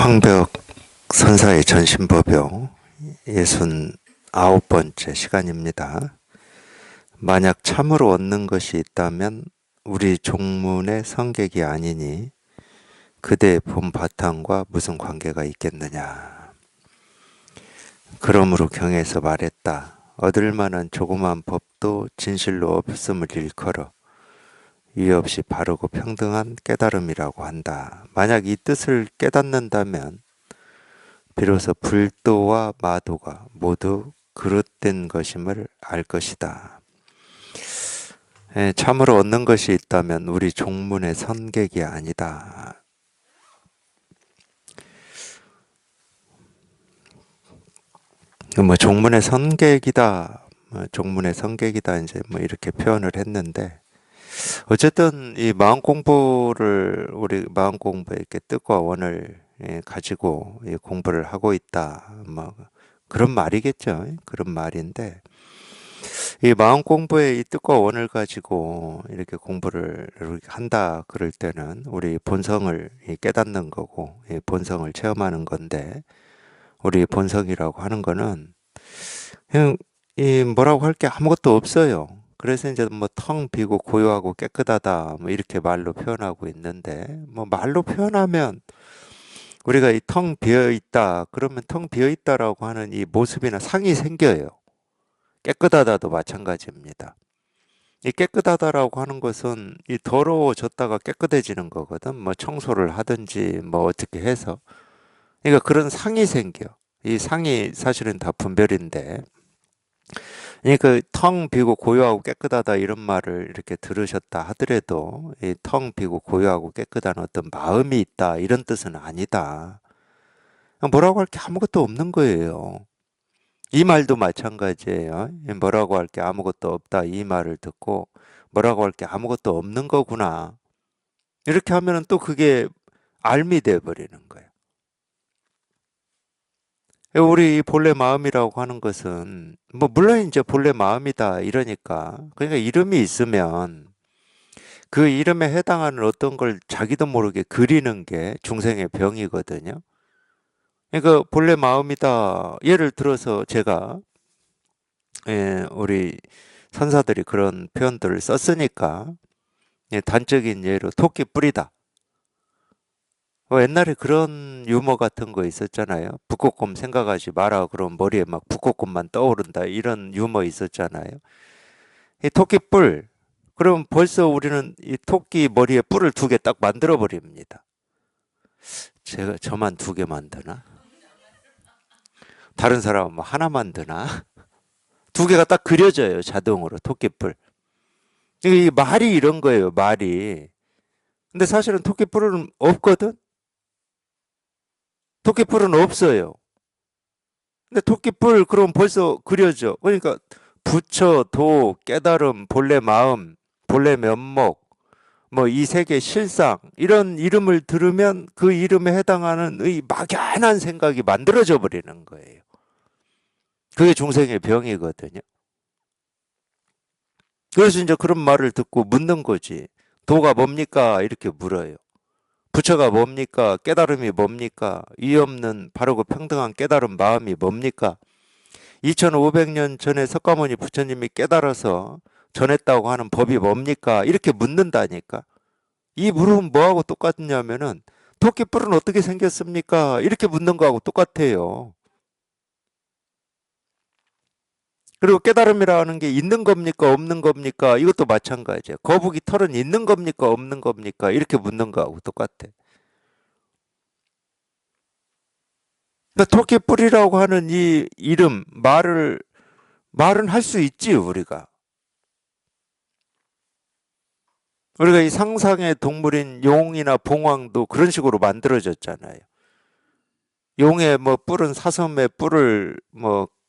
황벽 선사의 전신법요 69번째 시간입니다. 만약 참으로 얻는 것이 있다면 우리 종문의 성객이 아니니 그대의 본 바탕과 무슨 관계가 있겠느냐. 그러므로 경에서 말했다. 얻을 만한 조그만 법도 진실로 없음을 일컬어 이유 없이 바르고 평등한 깨달음이라고 한다. 만약 이 뜻을 깨닫는다면 비로소 불도와 마도가 모두 그릇된 것임을 알 것이다. 참으로 얻는 것이 있다면 우리 종문의 선객이 아니다. 종문의 선객이다, 종문의 선객이다 이제 이렇게 표현을 했는데, 어쨌든 이 마음 공부를 우리 마음 공부에 이렇게 뜻과 원을 가지고 공부를 하고 있다, 그런 말이겠죠. 그런 말인데, 이 마음 공부의 이 뜻과 원을 가지고 이렇게 공부를 이렇게 한다 그럴 때는 우리 본성을 깨닫는 거고, 본성을 체험하는 건데, 우리 본성이라고 하는 거는 그냥 이 뭐라고 할 게 아무것도 없어요. 그래서 이제 텅 비고 고요하고 깨끗하다 이렇게 말로 표현하고 있는데, 말로 표현하면 우리가 이 텅 비어 있다 그러면 텅 비어 있다라고 하는 이 모습이나 상이 생겨요. 깨끗하다도 마찬가지입니다. 이 깨끗하다라고 하는 것은 이 더러워졌다가 깨끗해지는 거거든. 청소를 하든지 어떻게 해서, 그러니까 그런 상이 생겨. 이 상이 사실은 다 분별인데, 그러니까 텅 비고 고요하고 깨끗하다 이런 말을 이렇게 들으셨다 하더라도 이 텅 비고 고요하고 깨끗한 어떤 마음이 있다 이런 뜻은 아니다. 뭐라고 할 게 아무것도 없는 거예요. 이 말도 마찬가지예요. 뭐라고 할 게 아무것도 없다 이 말을 듣고 뭐라고 할 게 아무것도 없는 거구나, 이렇게 하면은 또 그게 알미 돼 버리는 거예요. 우리 본래 마음이라고 하는 것은 물론 이제 본래 마음이다 이러니까, 그러니까 이름이 있으면 그 이름에 해당하는 어떤 걸 자기도 모르게 그리는 게 중생의 병이거든요. 그러니까 본래 마음이다. 예를 들어서 제가 우리 선사들이 그런 표현들을 썼으니까, 단적인 예로 토끼 뿔이다. 옛날에 그런 유머 같은 거 있었잖아요. 북극곰 생각하지 마라. 그럼 머리에 막 북극곰만 떠오른다. 이런 유머 있었잖아요. 이 토끼 뿔. 그럼 벌써 우리는 이 토끼 머리에 뿔을 2개 딱 만들어 버립니다. 저만 2개 만드나? 다른 사람은 하나 만드나? 2개가 딱 그려져요. 자동으로 토끼 뿔. 이 말이 이런 거예요. 말이. 근데 사실은 토끼 뿔은 없거든. 토끼 뿔은 없어요. 근데 토끼뿔 그럼 벌써 그려져. 그러니까 부처, 도, 깨달음, 본래 마음, 본래 면목, 이 세계 실상 이런 이름을 들으면 그 이름에 해당하는 이 막연한 생각이 만들어져 버리는 거예요. 그게 중생의 병이거든요. 그래서 이제 그런 말을 듣고 묻는 거지. 도가 뭡니까? 이렇게 물어요. 부처가 뭡니까? 깨달음이 뭡니까? 이 없는 바르고 평등한 깨달음 마음이 뭡니까? 2500년 전에 석가모니 부처님이 깨달아서 전했다고 하는 법이 뭡니까? 이렇게 묻는다니까. 이 물음은 뭐하고 똑같냐면은 토끼뿔은 어떻게 생겼습니까? 이렇게 묻는 거하고 똑같아요. 그리고 깨달음이라는 게 있는 겁니까? 없는 겁니까? 이것도 마찬가지예요. 거북이 털은 있는 겁니까? 없는 겁니까? 이렇게 묻는 거하고 똑같아. 그러니까 토끼뿔이라고 하는 이 이름, 말은 할 수 있지, 우리가. 우리가 이 상상의 동물인 용이나 봉황도 그런 식으로 만들어졌잖아요. 용의 뿔은 사슴의 뿔을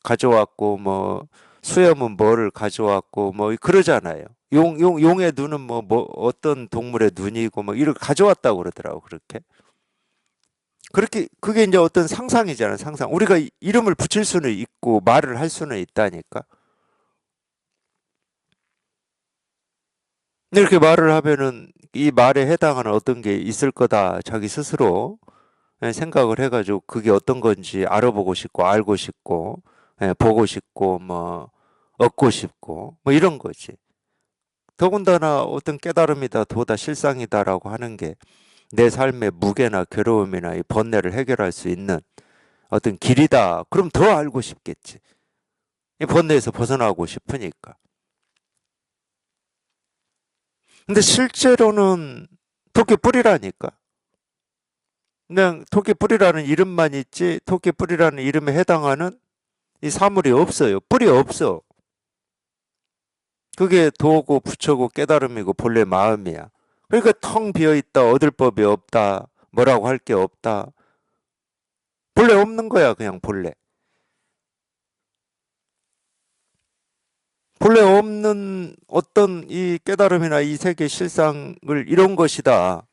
가져왔고, 수염은 뭐를 가져왔고, 그러잖아요. 용의 눈은 어떤 동물의 눈이고, 이렇게 가져왔다고 그러더라고, 그렇게. 그렇게, 그게 이제 어떤 상상이잖아요, 상상. 우리가 이름을 붙일 수는 있고, 말을 할 수는 있다니까. 이렇게 말을 하면은 이 말에 해당하는 어떤 게 있을 거다, 자기 스스로 생각을 해가지고 그게 어떤 건지 알아보고 싶고 알고 싶고 보고 싶고 뭐 얻고 싶고 뭐 이런 거지. 더군다나 어떤 깨달음이다 도다 실상이다라고 하는 게 내 삶의 무게나 괴로움이나 이 번뇌를 해결할 수 있는 어떤 길이다. 그럼 더 알고 싶겠지. 이 번뇌에서 벗어나고 싶으니까. 근데 실제로는 토끼 뿌리라니까. 그냥 토끼 뿌리라는 이름만 있지 토끼 뿌리라는 이름에 해당하는 이 사물이 없어요. 뿌리 없어. 그게 도고 부처고 깨달음이고 본래 마음이야. 그러니까 텅 비어 있다. 얻을 법이 없다. 뭐라고 할 게 없다. 본래 없는 거야, 그냥 본래. 본래 없는 어떤 이 깨달음이나 이 세계 실상을 이런 것이다.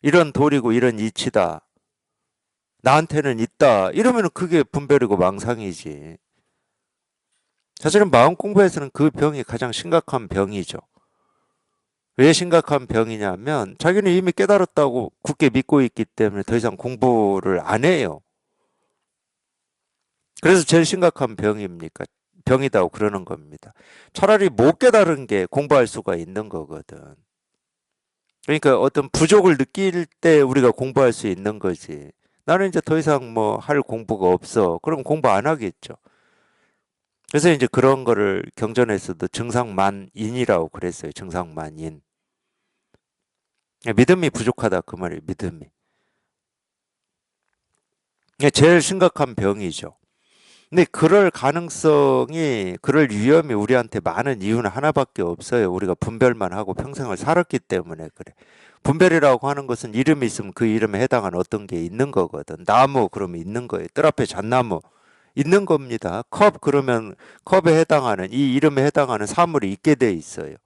이런 도리고 이런 이치다. 나한테는 있다. 이러면 그게 분별이고 망상이지. 사실은 마음 공부에서는 그 병이 가장 심각한 병이죠. 왜 심각한 병이냐면 자기는 이미 깨달았다고 굳게 믿고 있기 때문에 더 이상 공부를 안 해요. 그래서 제일 심각한 병입니까? 병이다고 그러는 겁니다. 차라리 못 깨달은 게 공부할 수가 있는 거거든. 그러니까 어떤 부족을 느낄 때 우리가 공부할 수 있는 거지. 나는 이제 더 이상 뭐 할 공부가 없어. 그럼 공부 안 하겠죠. 그래서 이제 그런 거를 경전에서도 증상만인이라고 그랬어요. 증상만인. 믿음이 부족하다 그 말이에요. 믿음이. 이게 제일 심각한 병이죠. 근데 그럴 가능성이, 그럴 위험이 우리한테 많은 이유는 하나밖에 없어요. 우리가 분별만 하고 평생을 살았기 때문에 그래. 분별이라고 하는 것은 이름이 있으면 그 이름에 해당하는 어떤 게 있는 거거든. 나무 그러면 있는 거예요. 뜰 앞에 잣나무 있는 겁니다. 컵 그러면 컵에 해당하는 이 이름에 해당하는 사물이 있게 돼 있어요.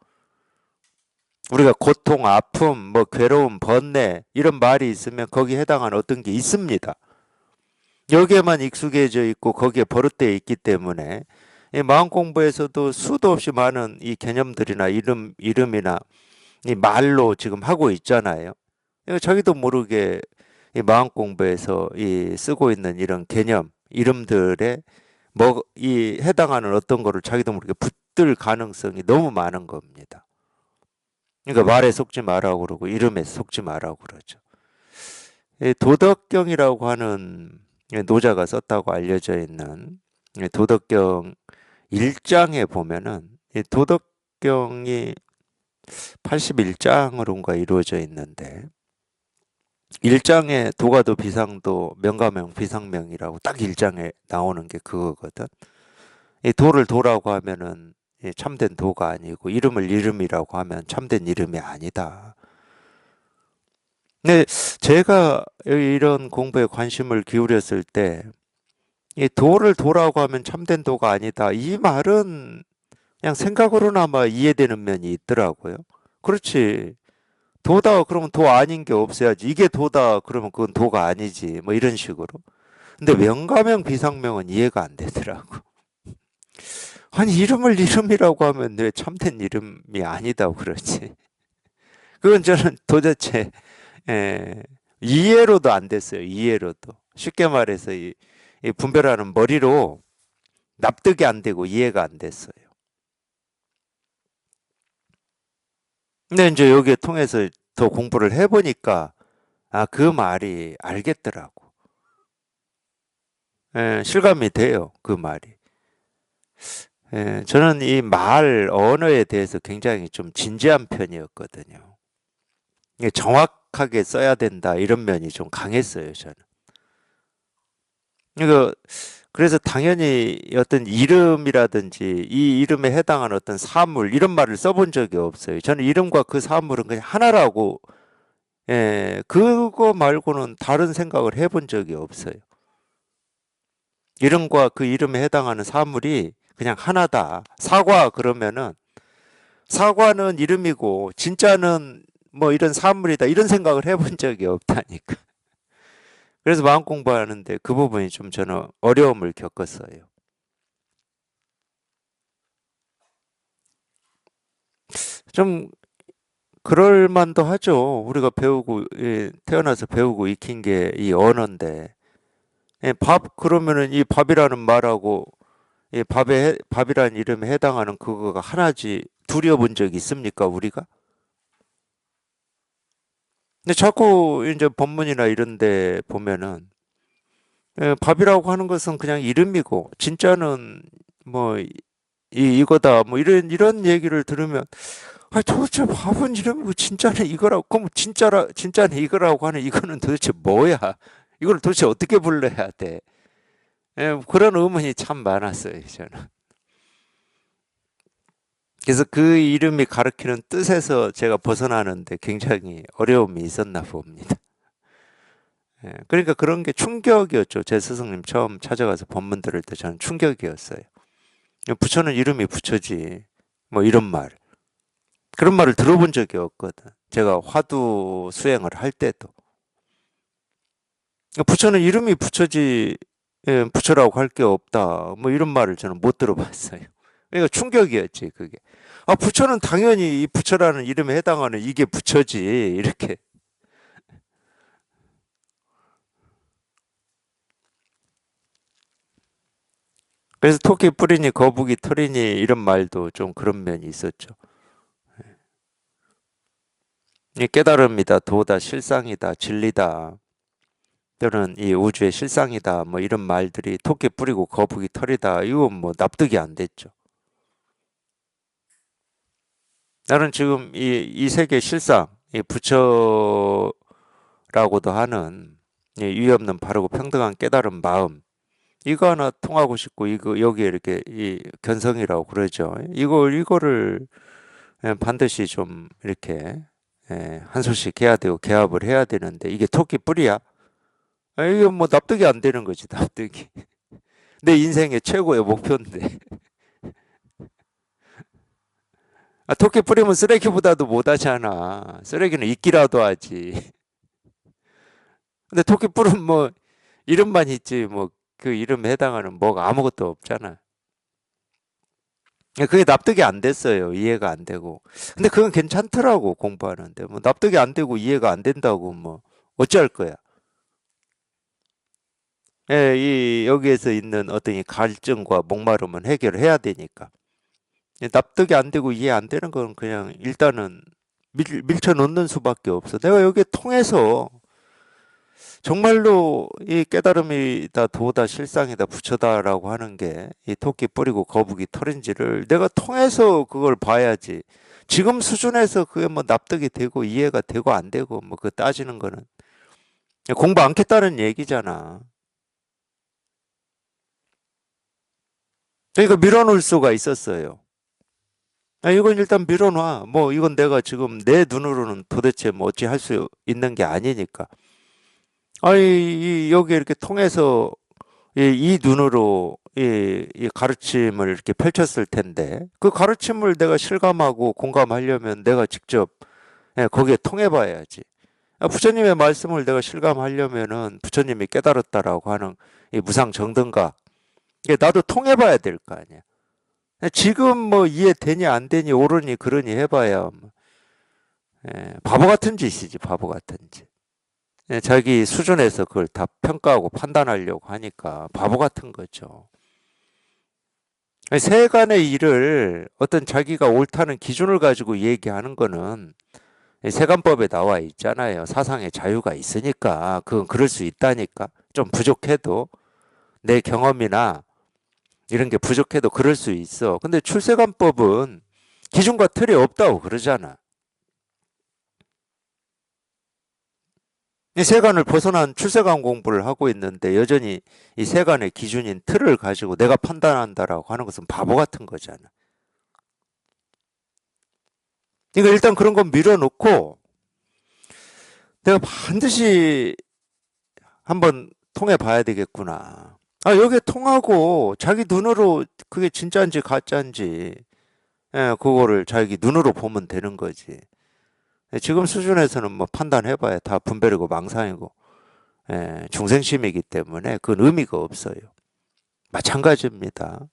우리가 고통, 아픔, 뭐 괴로움, 번뇌 이런 말이 있으면 거기에 해당하는 어떤 게 있습니다. 여기에만 익숙해져 있고 거기에 버릇되어 있기 때문에 이 마음 공부에서도 수도 없이 많은 이 개념들이나 이름이나 이 말로 지금 하고 있잖아요. 이거 자기도 모르게 이 마음 공부에서 이 쓰고 있는 이런 개념, 이름들에 뭐 이 해당하는 어떤 거를 자기도 모르게 붙들 가능성이 너무 많은 겁니다. 그러니까 말에 속지 말라고 그러고 이름에 속지 말라고 그러죠. 이 도덕경이라고 하는 노자가 썼다고 알려져 있는 도덕경 1장에 보면은 이 도덕경이 81장으로인가 이루어져 있는데 1장에 도가도 비상도 명가명 비상명이라고 딱 1장에 나오는 게 그거거든. 이 도를 도라고 하면은 참된 도가 아니고 이름을 이름이라고 하면 참된 이름이 아니다. 근데 제가 이런 공부에 관심을 기울였을 때 이 도를 도라고 하면 참된 도가 아니다. 이 말은 그냥 생각으로나마 이해되는 면이 있더라고요. 그렇지. 도다 그러면 도 아닌 게 없어야지. 이게 도다 그러면 그건 도가 아니지. 뭐 이런 식으로. 근데 명가명 비상명은 이해가 안 되더라고. 아니 이름을 이름이라고 하면 왜 참된 이름이 아니다고 그러지. 그건 저는 도대체 이해로도 안 됐어요. 이해로도. 쉽게 말해서 이 분별하는 머리로 납득이 안 되고 이해가 안 됐어요. 근데 이제 여기에 통해서 더 공부를 해보니까 아, 그 말이 알겠더라고. 실감이 돼요. 그 말이. 저는 이 말, 언어에 대해서 굉장히 좀 진지한 편이었거든요. 이게 정확하게 써야 된다, 이런 면이 좀 강했어요, 저는. 이거, 그래서 당연히 어떤 이름이라든지 이 이름에 해당하는 어떤 사물, 이런 말을 써본 적이 없어요. 저는 이름과 그 사물은 그냥 하나라고, 그거 말고는 다른 생각을 해본 적이 없어요. 이름과 그 이름에 해당하는 사물이 그냥 하나다. 사과 그러면은 사과는 이름이고 진짜는 뭐 이런 사물이다. 이런 생각을 해본 적이 없다니까. 그래서 마음 공부하는데 그 부분이 좀 저는 어려움을 겪었어요. 좀 그럴 만도 하죠. 우리가 배우고, 태어나서 배우고 익힌 게 이 언어인데. 밥, 그러면은 이 밥이라는 말하고, 밥이라는 이름에 해당하는 그거가 하나지, 둘이어본 적 있습니까, 우리가? 근데 자꾸 이제 본문이나 이런 데 보면은, 밥이라고 하는 것은 그냥 이름이고, 진짜는 뭐, 이거다, 뭐, 이런 얘기를 들으면, 아, 도대체 밥은 이름이고, 진짜는 이거라고, 그럼 진짜는 이거라고 하는 이거는 도대체 뭐야? 이걸 도대체 어떻게 불러야 돼? 그런 의문이 참 많았어요, 저는. 그래서 그 이름이 가리키는 뜻에서 제가 벗어나는데 굉장히 어려움이 있었나 봅니다. 그러니까 그런 게 충격이었죠. 제 스승님 처음 찾아가서 법문 들을 때 저는 충격이었어요. 부처는 이름이 부처지. 뭐 이런 말. 그런 말을 들어본 적이 없거든. 제가 화두 수행을 할 때도. 부처는 이름이 부처지, 부처라고 할 게 없다. 뭐 이런 말을 저는 못 들어봤어요. 그러니까 충격이었지, 그게. 아, 부처는 당연히 이 부처라는 이름에 해당하는 이게 부처지. 이렇게. 그래서 토끼 뿌리니 거북이 털이니 이런 말도 좀 그런 면이 있었죠. 이 깨달음이다, 도다, 실상이다, 진리다. 또는 이 우주의 실상이다. 뭐 이런 말들이 토끼 뿌리고 거북이 털이다. 이건 뭐 납득이 안 됐죠. 나는 지금 이 세계 실상, 이 부처라고도 하는 이 유의 없는 바르고 평등한 깨달은 마음, 이거 하나 통하고 싶고, 이거 여기에 이렇게 이 견성이라고 그러죠. 이거를 반드시 좀 이렇게 한 소씩 해야 되고 개합을 해야 되는데 이게 토끼 뿌리야? 이게 뭐 납득이 안 되는 거지, 납득이. 내 인생의 최고의 목표인데. 아, 토끼 뿌리면 쓰레기보다도 못하잖아. 쓰레기는 있기라도 하지. 근데 토끼 뿔은 뭐 이름만 있지 뭐 그 이름에 해당하는 뭐가 아무것도 없잖아. 그게 납득이 안 됐어요. 이해가 안 되고. 근데 그건 괜찮더라고 공부하는데 뭐 납득이 안 되고 이해가 안 된다고 뭐 어찌할 거야. 이 여기에서 있는 어떤 이 갈증과 목마름은 해결해야 되니까. 납득이 안 되고 이해 안 되는 건 그냥 일단은 밀쳐 넣는 수밖에 없어. 내가 여기에 통해서 정말로 이 깨달음이다, 도다, 실상이다, 부처다라고 하는 게 이 토끼 뿌리고 거북이 털인지를 내가 통해서 그걸 봐야지. 지금 수준에서 그게 뭐 납득이 되고 이해가 되고 안 되고 뭐 그 따지는 거는 공부 않겠다는 얘기잖아. 그러니까 밀어놓을 수가 있었어요. 이건 일단 밀어놔. 뭐 이건 내가 지금 내 눈으로는 도대체 뭐 어찌 할 수 있는 게 아니니까. 여기 이렇게 통해서 이 눈으로 이 가르침을 이렇게 펼쳤을 텐데 그 가르침을 내가 실감하고 공감하려면 내가 직접 거기에 통해 봐야지. 부처님의 말씀을 내가 실감하려면은 부처님이 깨달았다라고 하는 이 무상정등각 이게 나도 통해 봐야 될 거 아니야. 지금 뭐 이해되니 안 되니 옳으니 그러니 해봐야 뭐, 바보 같은 짓이지 바보 같은 짓. 자기 수준에서 그걸 다 평가하고 판단하려고 하니까 바보 같은 거죠. 세간의 일을 어떤 자기가 옳다는 기준을 가지고 얘기하는 거는 세간법에 나와 있잖아요. 사상의 자유가 있으니까 그건 그럴 수 있다니까. 좀 부족해도 내 경험이나 이런 게 부족해도 그럴 수 있어. 근데 출세관법은 기준과 틀이 없다고 그러잖아. 이 세간을 벗어난 출세관 공부를 하고 있는데 여전히 이 세간의 기준인 틀을 가지고 내가 판단한다라고 하는 것은 바보 같은 거잖아. 그러니까 일단 그런 건 밀어놓고 내가 반드시 한번 통해 봐야 되겠구나. 여기에 통하고 자기 눈으로 그게 진짜인지 가짜인지 그거를 자기 눈으로 보면 되는 거지. 지금 수준에서는 뭐 판단해봐야 다 분별이고 망상이고 중생심이기 때문에 그건 의미가 없어요. 마찬가지입니다.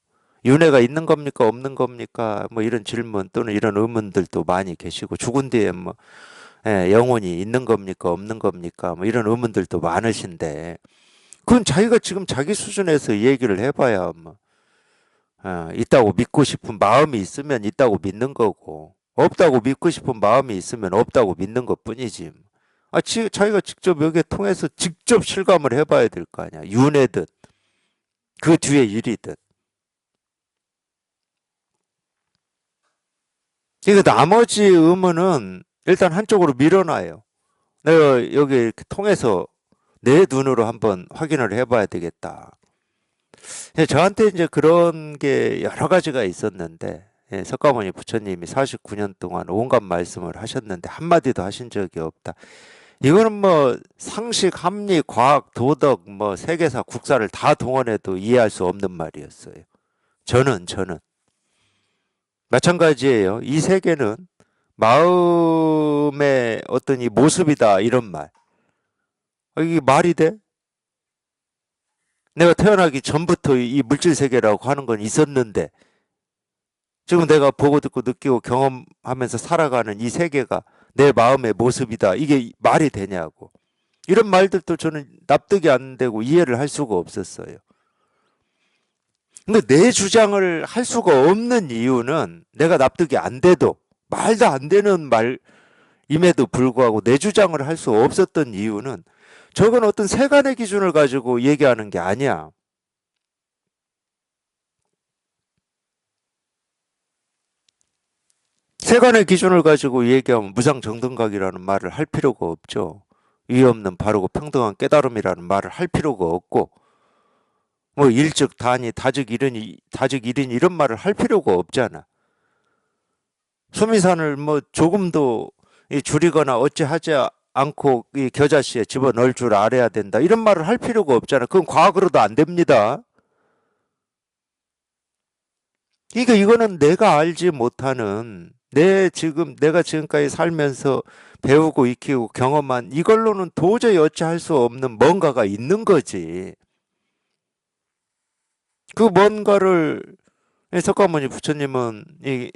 윤회가 있는 겁니까? 없는 겁니까? 뭐 이런 질문 또는 이런 의문들도 많이 계시고, 죽은 뒤에 뭐, 영혼이 있는 겁니까? 없는 겁니까? 뭐 이런 의문들도 많으신데, 그건 자기가 지금 자기 수준에서 얘기를 해봐야 뭐, 있다고 믿고 싶은 마음이 있으면 있다고 믿는 거고, 없다고 믿고 싶은 마음이 있으면 없다고 믿는 것 뿐이지. 자기가 직접 여기에 통해서 직접 실감을 해봐야 될 거 아니야. 윤회든, 그 뒤에 일이든. 그러니까 나머지 의문은 일단 한쪽으로 밀어놔요. 내가 여기 이렇게 통해서 내 눈으로 한번 확인을 해봐야 되겠다. 저한테 이제 그런 게 여러 가지가 있었는데, 석가모니 부처님이 49년 동안 온갖 말씀을 하셨는데 한마디도 하신 적이 없다. 이거는 뭐 상식, 합리, 과학, 도덕, 뭐 세계사, 국사를 다 동원해도 이해할 수 없는 말이었어요. 저는 마찬가지예요. 이 세계는 마음의 어떤 이 모습이다 이런 말. 이게 말이 돼? 내가 태어나기 전부터 이 물질 세계라고 하는 건 있었는데 지금 내가 보고 듣고 느끼고 경험하면서 살아가는 이 세계가 내 마음의 모습이다. 이게 말이 되냐고. 이런 말들도 저는 납득이 안 되고 이해를 할 수가 없었어요. 근데 내 주장을 할 수가 없는 이유는 내가 납득이 안 돼도 말도 안 되는 말임에도 불구하고 내 주장을 할 수 없었던 이유는 저건 어떤 세간의 기준을 가지고 얘기하는 게 아니야. 세간의 기준을 가지고 얘기하면 무상정등각이라는 말을 할 필요가 없죠. 이해 없는 바르고 평등한 깨달음이라는 말을 할 필요가 없고 뭐 일즉 단위 다즉 이르니 이런 말을 할 필요가 없잖아. 수미산을 뭐 조금도 줄이거나 어찌하지 않고 이 겨자씨에 집어넣을 줄 알아야 된다. 이런 말을 할 필요가 없잖아. 그건 과학으로도 안 됩니다. 그러니까 이거는 내가 알지 못하는 내가 지금까지 살면서 배우고 익히고 경험한 이걸로는 도저히 어찌할 수 없는 뭔가가 있는 거지. 그 뭔가를 석가모니 부처님은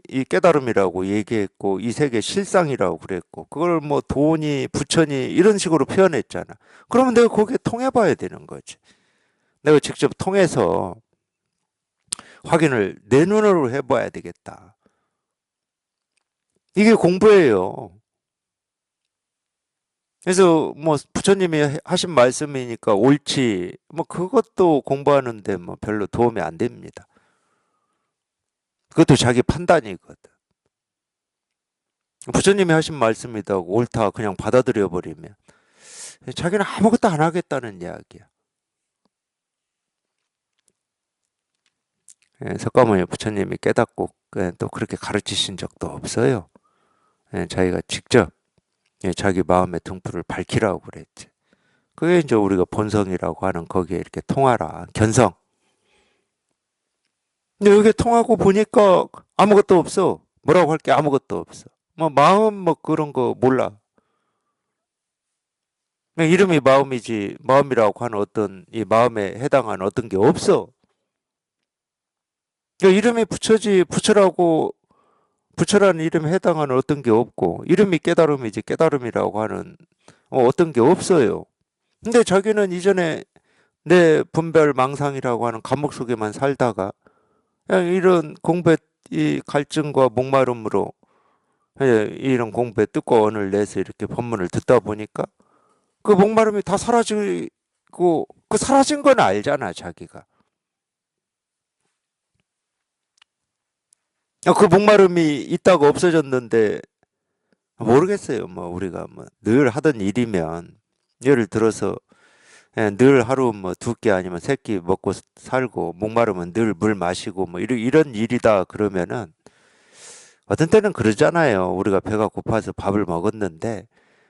이 깨달음이라고 얘기했고 이 세계 실상이라고 그랬고 그걸 뭐 도니 부처니 이런 식으로 표현했잖아. 그러면 내가 거기에 통해봐야 되는 거지. 내가 직접 통해서 확인을 내 눈으로 해봐야 되겠다. 이게 공부예요. 그래서 뭐 부처님이 하신 말씀이니까 옳지 뭐 그것도 공부하는데 뭐 별로 도움이 안 됩니다. 그것도 자기 판단이거든. 부처님이 하신 말씀이다 옳다 그냥 받아들여 버리면 자기는 아무것도 안 하겠다는 이야기야. 석가모니 부처님이 깨닫고 또 그렇게 가르치신 적도 없어요. 자기가 직접 자기 마음의 등불을 밝히라고 그랬지. 그게 이제 우리가 본성이라고 하는 거기에 이렇게 통하라. 견성. 근데 여기 통하고 보니까 아무것도 없어. 뭐라고 할 게 아무것도 없어. 뭐 마음 뭐 그런 거 몰라. 그냥 이름이 마음이지 마음이라고 하는 어떤 이 마음에 해당하는 어떤 게 없어. 그러니까 이름이 부처지 부처라고 부처라는 이름에 해당하는 어떤 게 없고 이름이 깨달음이지 깨달음이라고 하는 어떤 게 없어요. 근데 자기는 이전에 내 분별 망상이라고 하는 감옥 속에만 살다가 그냥 이런 공부의 이 갈증과 목마름으로 이런 공부에 뜻권을 내서 이렇게 법문을 듣다 보니까 그 목마름이 다 사라지고 그 사라진 건 알잖아 자기가. 그 목마름이 있다가 없어졌는데 모르겠어요. 뭐 우리가 뭐 늘 하던 일이면 예를 들어서 늘 하루 뭐 두 끼 아니면 세 끼 먹고 살고 목마르면 늘 물 마시고 뭐 이런 일이다 그러면은 어떤 때는 그러잖아요. 우리가 배가 고파서 밥을 먹었는데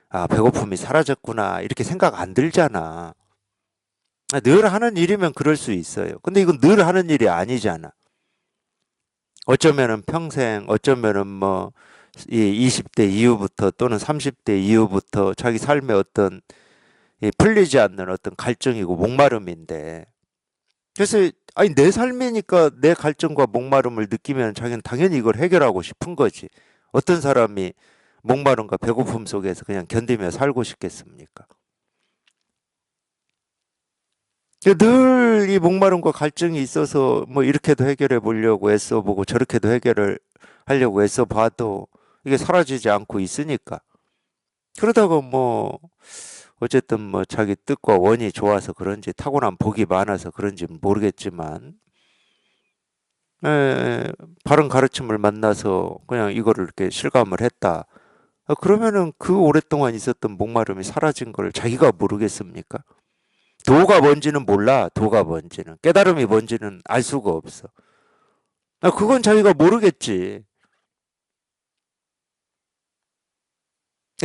아 배고픔이 사라졌구나 이렇게 생각 안 들잖아. 늘 하는 일이면 그럴 수 있어요. 근데 이건 늘 하는 일이 아니잖아. 어쩌면은 평생 어쩌면은 뭐 이 20대 이후부터 또는 30대 이후부터 자기 삶의 어떤 이 풀리지 않는 어떤 갈증이고 목마름인데 그래서 아니 내 삶이니까 내 갈증과 목마름을 느끼면 자기는 당연히 이걸 해결하고 싶은 거지. 어떤 사람이 목마름과 배고픔 속에서 그냥 견디며 살고 싶겠습니까? 늘 이 목마름과 갈증이 있어서 뭐 이렇게도 해결해 보려고 애써 보고 저렇게도 해결을 하려고 애써 봐도 이게 사라지지 않고 있으니까. 그러다가 뭐 어쨌든 뭐 자기 뜻과 원이 좋아서 그런지 타고난 복이 많아서 그런지 모르겠지만 바른 가르침을 만나서 그냥 이거를 이렇게 실감을 했다. 그러면은 그 오랫동안 있었던 목마름이 사라진 걸 자기가 모르겠습니까? 도가 뭔지는 몰라. 도가 뭔지는. 깨달음이 뭔지는 알 수가 없어. 그건 자기가 모르겠지.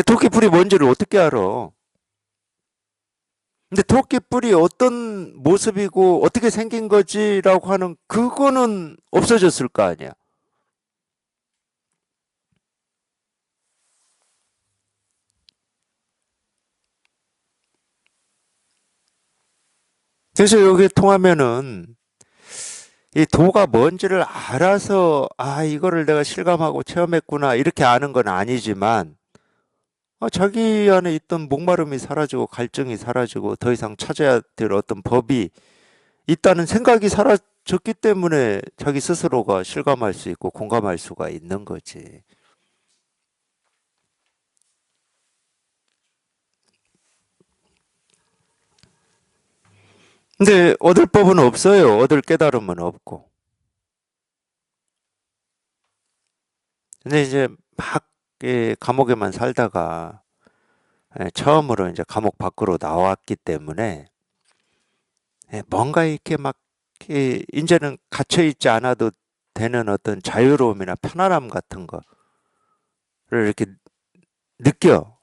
도끼풀이 뭔지를 어떻게 알아? 근데 도끼뿔이 어떤 모습이고 어떻게 생긴 거지라고 하는 그거는 없어졌을 거 아니야. 그래서 여기 통하면은 이 도가 뭔지를 알아서 아 이거를 내가 실감하고 체험했구나 이렇게 아는 건 아니지만 자기 안에 있던 목마름이 사라지고 갈증이 사라지고 더 이상 찾아야 될 어떤 법이 있다는 생각이 사라졌기 때문에 자기 스스로가 실감할 수 있고 공감할 수가 있는 거지. 근데 얻을 법은 없어요. 얻을 깨달음은 없고. 근데 이제 막 감옥에만 살다가 처음으로 이제 감옥 밖으로 나왔기 때문에 뭔가 이렇게 막 이제는 갇혀 있지 않아도 되는 어떤 자유로움이나 편안함 같은 거를 이렇게 느껴.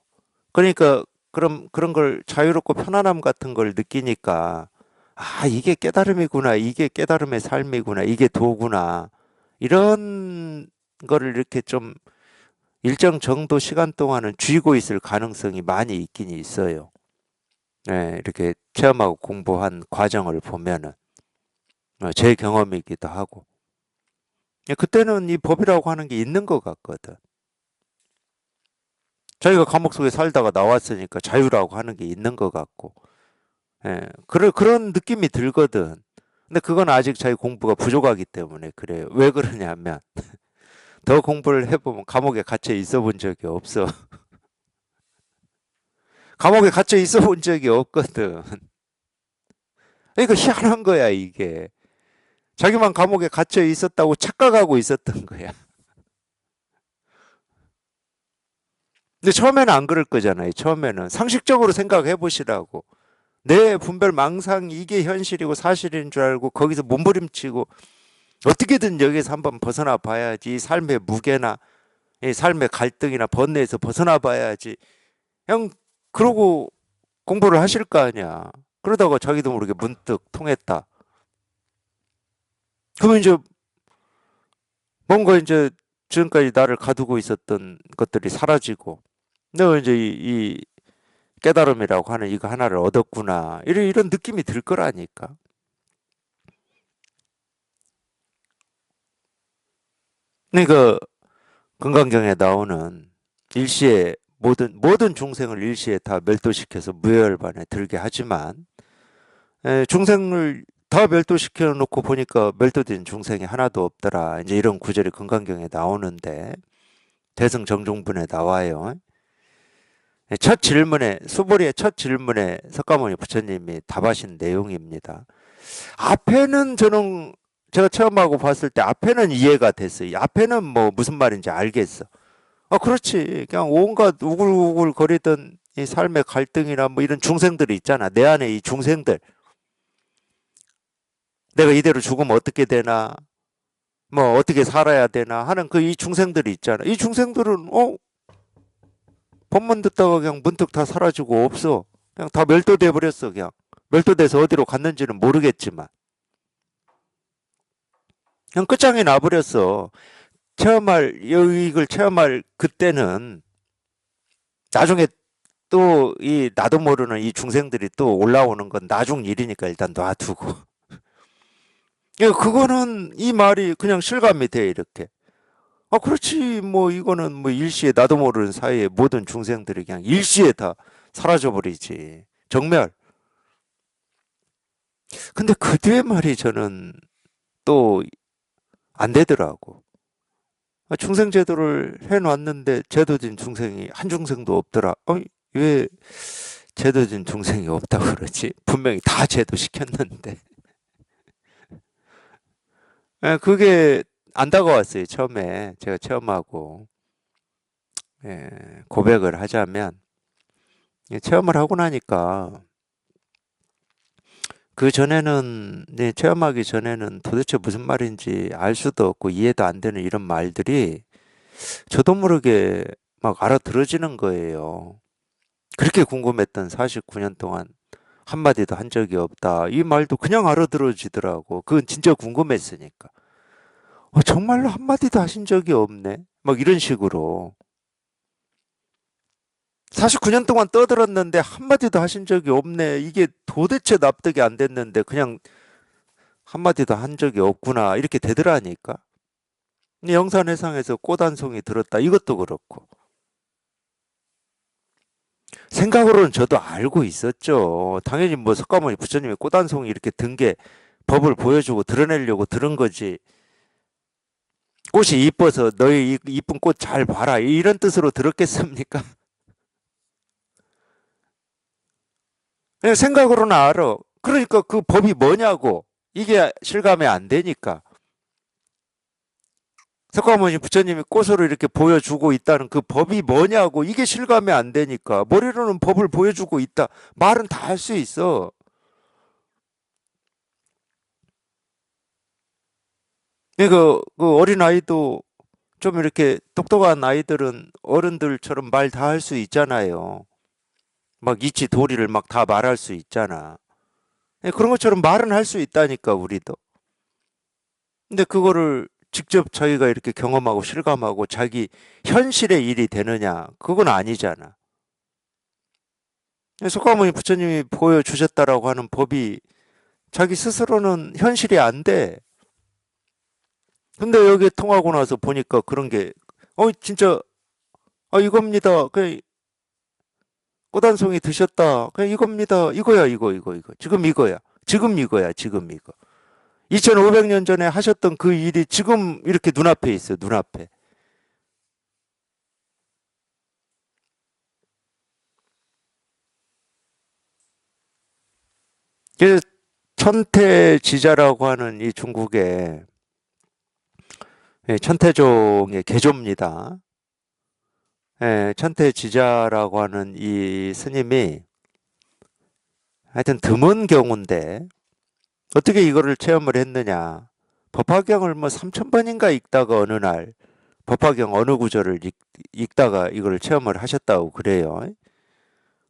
그러니까 그런 걸 자유롭고 편안함 같은 걸 느끼니까 아, 이게 깨달음이구나. 이게 깨달음의 삶이구나. 이게 도구나. 이런 거를 이렇게 좀 일정 정도 시간 동안은 쥐고 있을 가능성이 많이 있긴 있어요. 이렇게 체험하고 공부한 과정을 보면은 제 경험이기도 하고. 그때는 이 법이라고 하는 게 있는 것 같거든. 자기가 감옥 속에 살다가 나왔으니까 자유라고 하는 게 있는 것 같고. 그런 느낌이 들거든. 근데 그건 아직 자기 공부가 부족하기 때문에 그래요. 왜 그러냐면 더 공부를 해보면 감옥에 갇혀 있어 본 적이 없어. 감옥에 갇혀 있어 본 적이 없거든. 그러니까 희한한 거야, 이게. 자기만 감옥에 갇혀 있었다고 착각하고 있었던 거야. 근데 처음에는 안 그럴 거잖아요. 처음에는 상식적으로 생각해 보시라고. 내 분별 망상 이게 현실이고 사실인 줄 알고 거기서 몸부림치고 어떻게든 여기서 한번 벗어나 봐야지. 이 삶의 무게나 이 삶의 갈등이나 번뇌에서 벗어나 봐야지. 그냥 그러고 공부를 하실 거 아니야. 그러다가 자기도 모르게 문득 통했다. 그러면 이제 뭔가 이제 지금까지 나를 가두고 있었던 것들이 사라지고 내가 이제 이 깨달음이라고 하는 이거 하나를 얻었구나. 이런 느낌이 들 거라니까. 그러니까 금강경에 나오는 일시에 모든 중생을 일시에 다 멸도시켜서 무여열반에 들게 하지만 중생을 다 멸도시켜 놓고 보니까 멸도된 중생이 하나도 없더라. 이제 이런 구절이 금강경에 나오는데 대승정중분에 나와요. 첫 질문에 수보리의 첫 질문에 석가모니 부처님이 답하신 내용입니다. 앞에는 저는 제가 처음 하고 봤을 때 앞에는 이해가 됐어요. 앞에는 뭐 무슨 말인지 알겠어. 그렇지. 그냥 온갖 우글우글 거리던 이 삶의 갈등이나 뭐 이런 중생들이 있잖아. 내 안에 이 중생들. 내가 이대로 죽으면 어떻게 되나? 뭐 어떻게 살아야 되나 하는 그 이 중생들이 있잖아. 이 중생들은 법문 듣다가 그냥 문득 다 사라지고 없어. 그냥 다 멸도돼 버렸어. 그냥 멸도돼서 어디로 갔는지는 모르겠지만 그냥 끝장이 나버렸어. 이걸 체험할 그때는 나중에 또 이 나도 모르는 이 중생들이 또 올라오는 건 나중 일이니까 일단 놔두고 예, 그거는 이 말이 그냥 실감이 돼, 이렇게. 아, 그렇지. 뭐, 이거는 뭐 일시에 나도 모르는 사이에 모든 중생들이 그냥 일시에 다 사라져버리지. 정멸. 근데 그 뒤에 말이 저는 또 안 되더라고. 아, 중생제도를 해놨는데 제도진 중생이 한 중생도 없더라. 왜 제도진 중생이 없다고 그러지? 분명히 다 제도시켰는데. 예, 그게 안 다가왔어요, 처음에. 제가 체험하고. 예, 고백을 하자면, 예, 체험을 하고 나니까, 그 전에는, 네, 체험하기 전에는 도대체 무슨 말인지 알 수도 없고 이해도 안 되는 이런 말들이 저도 모르게 막 알아들어지는 거예요. 그렇게 궁금했던 49년 동안 한마디도 한 적이 없다. 이 말도 그냥 알아들어지더라고. 그건 진짜 궁금했으니까. 정말로 한마디도 하신 적이 없네. 막 이런 식으로. 49년 동안 떠들었는데 한마디도 하신 적이 없네. 이게 도대체 납득이 안 됐는데 그냥 한마디도 한 적이 없구나. 이렇게 되더라니까. 영산회상에서 꽃 한 송이 들었다. 이것도 그렇고. 생각으로는 저도 알고 있었죠. 당연히 뭐 석가모니 부처님이 꽃 한 송이 이렇게 든 게 법을 보여주고 드러내려고 들은 거지. 꽃이 이뻐서 너희 이쁜 꽃 잘 봐라. 이런 뜻으로 들었겠습니까? 그냥 생각으로는 알아. 그러니까 그 법이 뭐냐고. 이게 실감이 안 되니까. 석가모니 부처님이 꽃으로 이렇게 보여주고 있다는 그 법이 뭐냐고. 이게 실감이 안 되니까. 머리로는 법을 보여주고 있다. 말은 다 할 수 있어. 그 어린 아이도 좀 이렇게 똑똑한 아이들은 어른들처럼 말 다 할 수 있잖아요. 막 이치 도리를 막 다 말할 수 있잖아. 그런 것처럼 말은 할 수 있다니까, 우리도. 근데 그거를 직접 저희가 이렇게 경험하고 실감하고 자기 현실의 일이 되느냐? 그건 아니잖아. 석가모니 부처님이 보여주셨다라고 하는 법이 자기 스스로는 현실이 안 돼. 근데 여기 통하고 나서 보니까 그런 게, 진짜, 이겁니다. 그냥 꽃 한 송이 드셨다. 그냥 이겁니다. 이거야, 이거. 지금 이거야. 지금 이거야, 지금 이거. 2500년 전에 하셨던 그 일이 지금 이렇게 눈앞에 있어요, 눈앞에. 그래서 천태지자라고 하는 이 중국의 예, 천태종의 개조입니다. 예, 천태지자라고 하는 이 스님이 하여튼 드문 경우인데 어떻게 이거를 체험을 했느냐. 법화경을 뭐 3000번인가 읽다가 어느 날 법화경 어느 구절을 읽다가 이걸 체험을 하셨다고 그래요.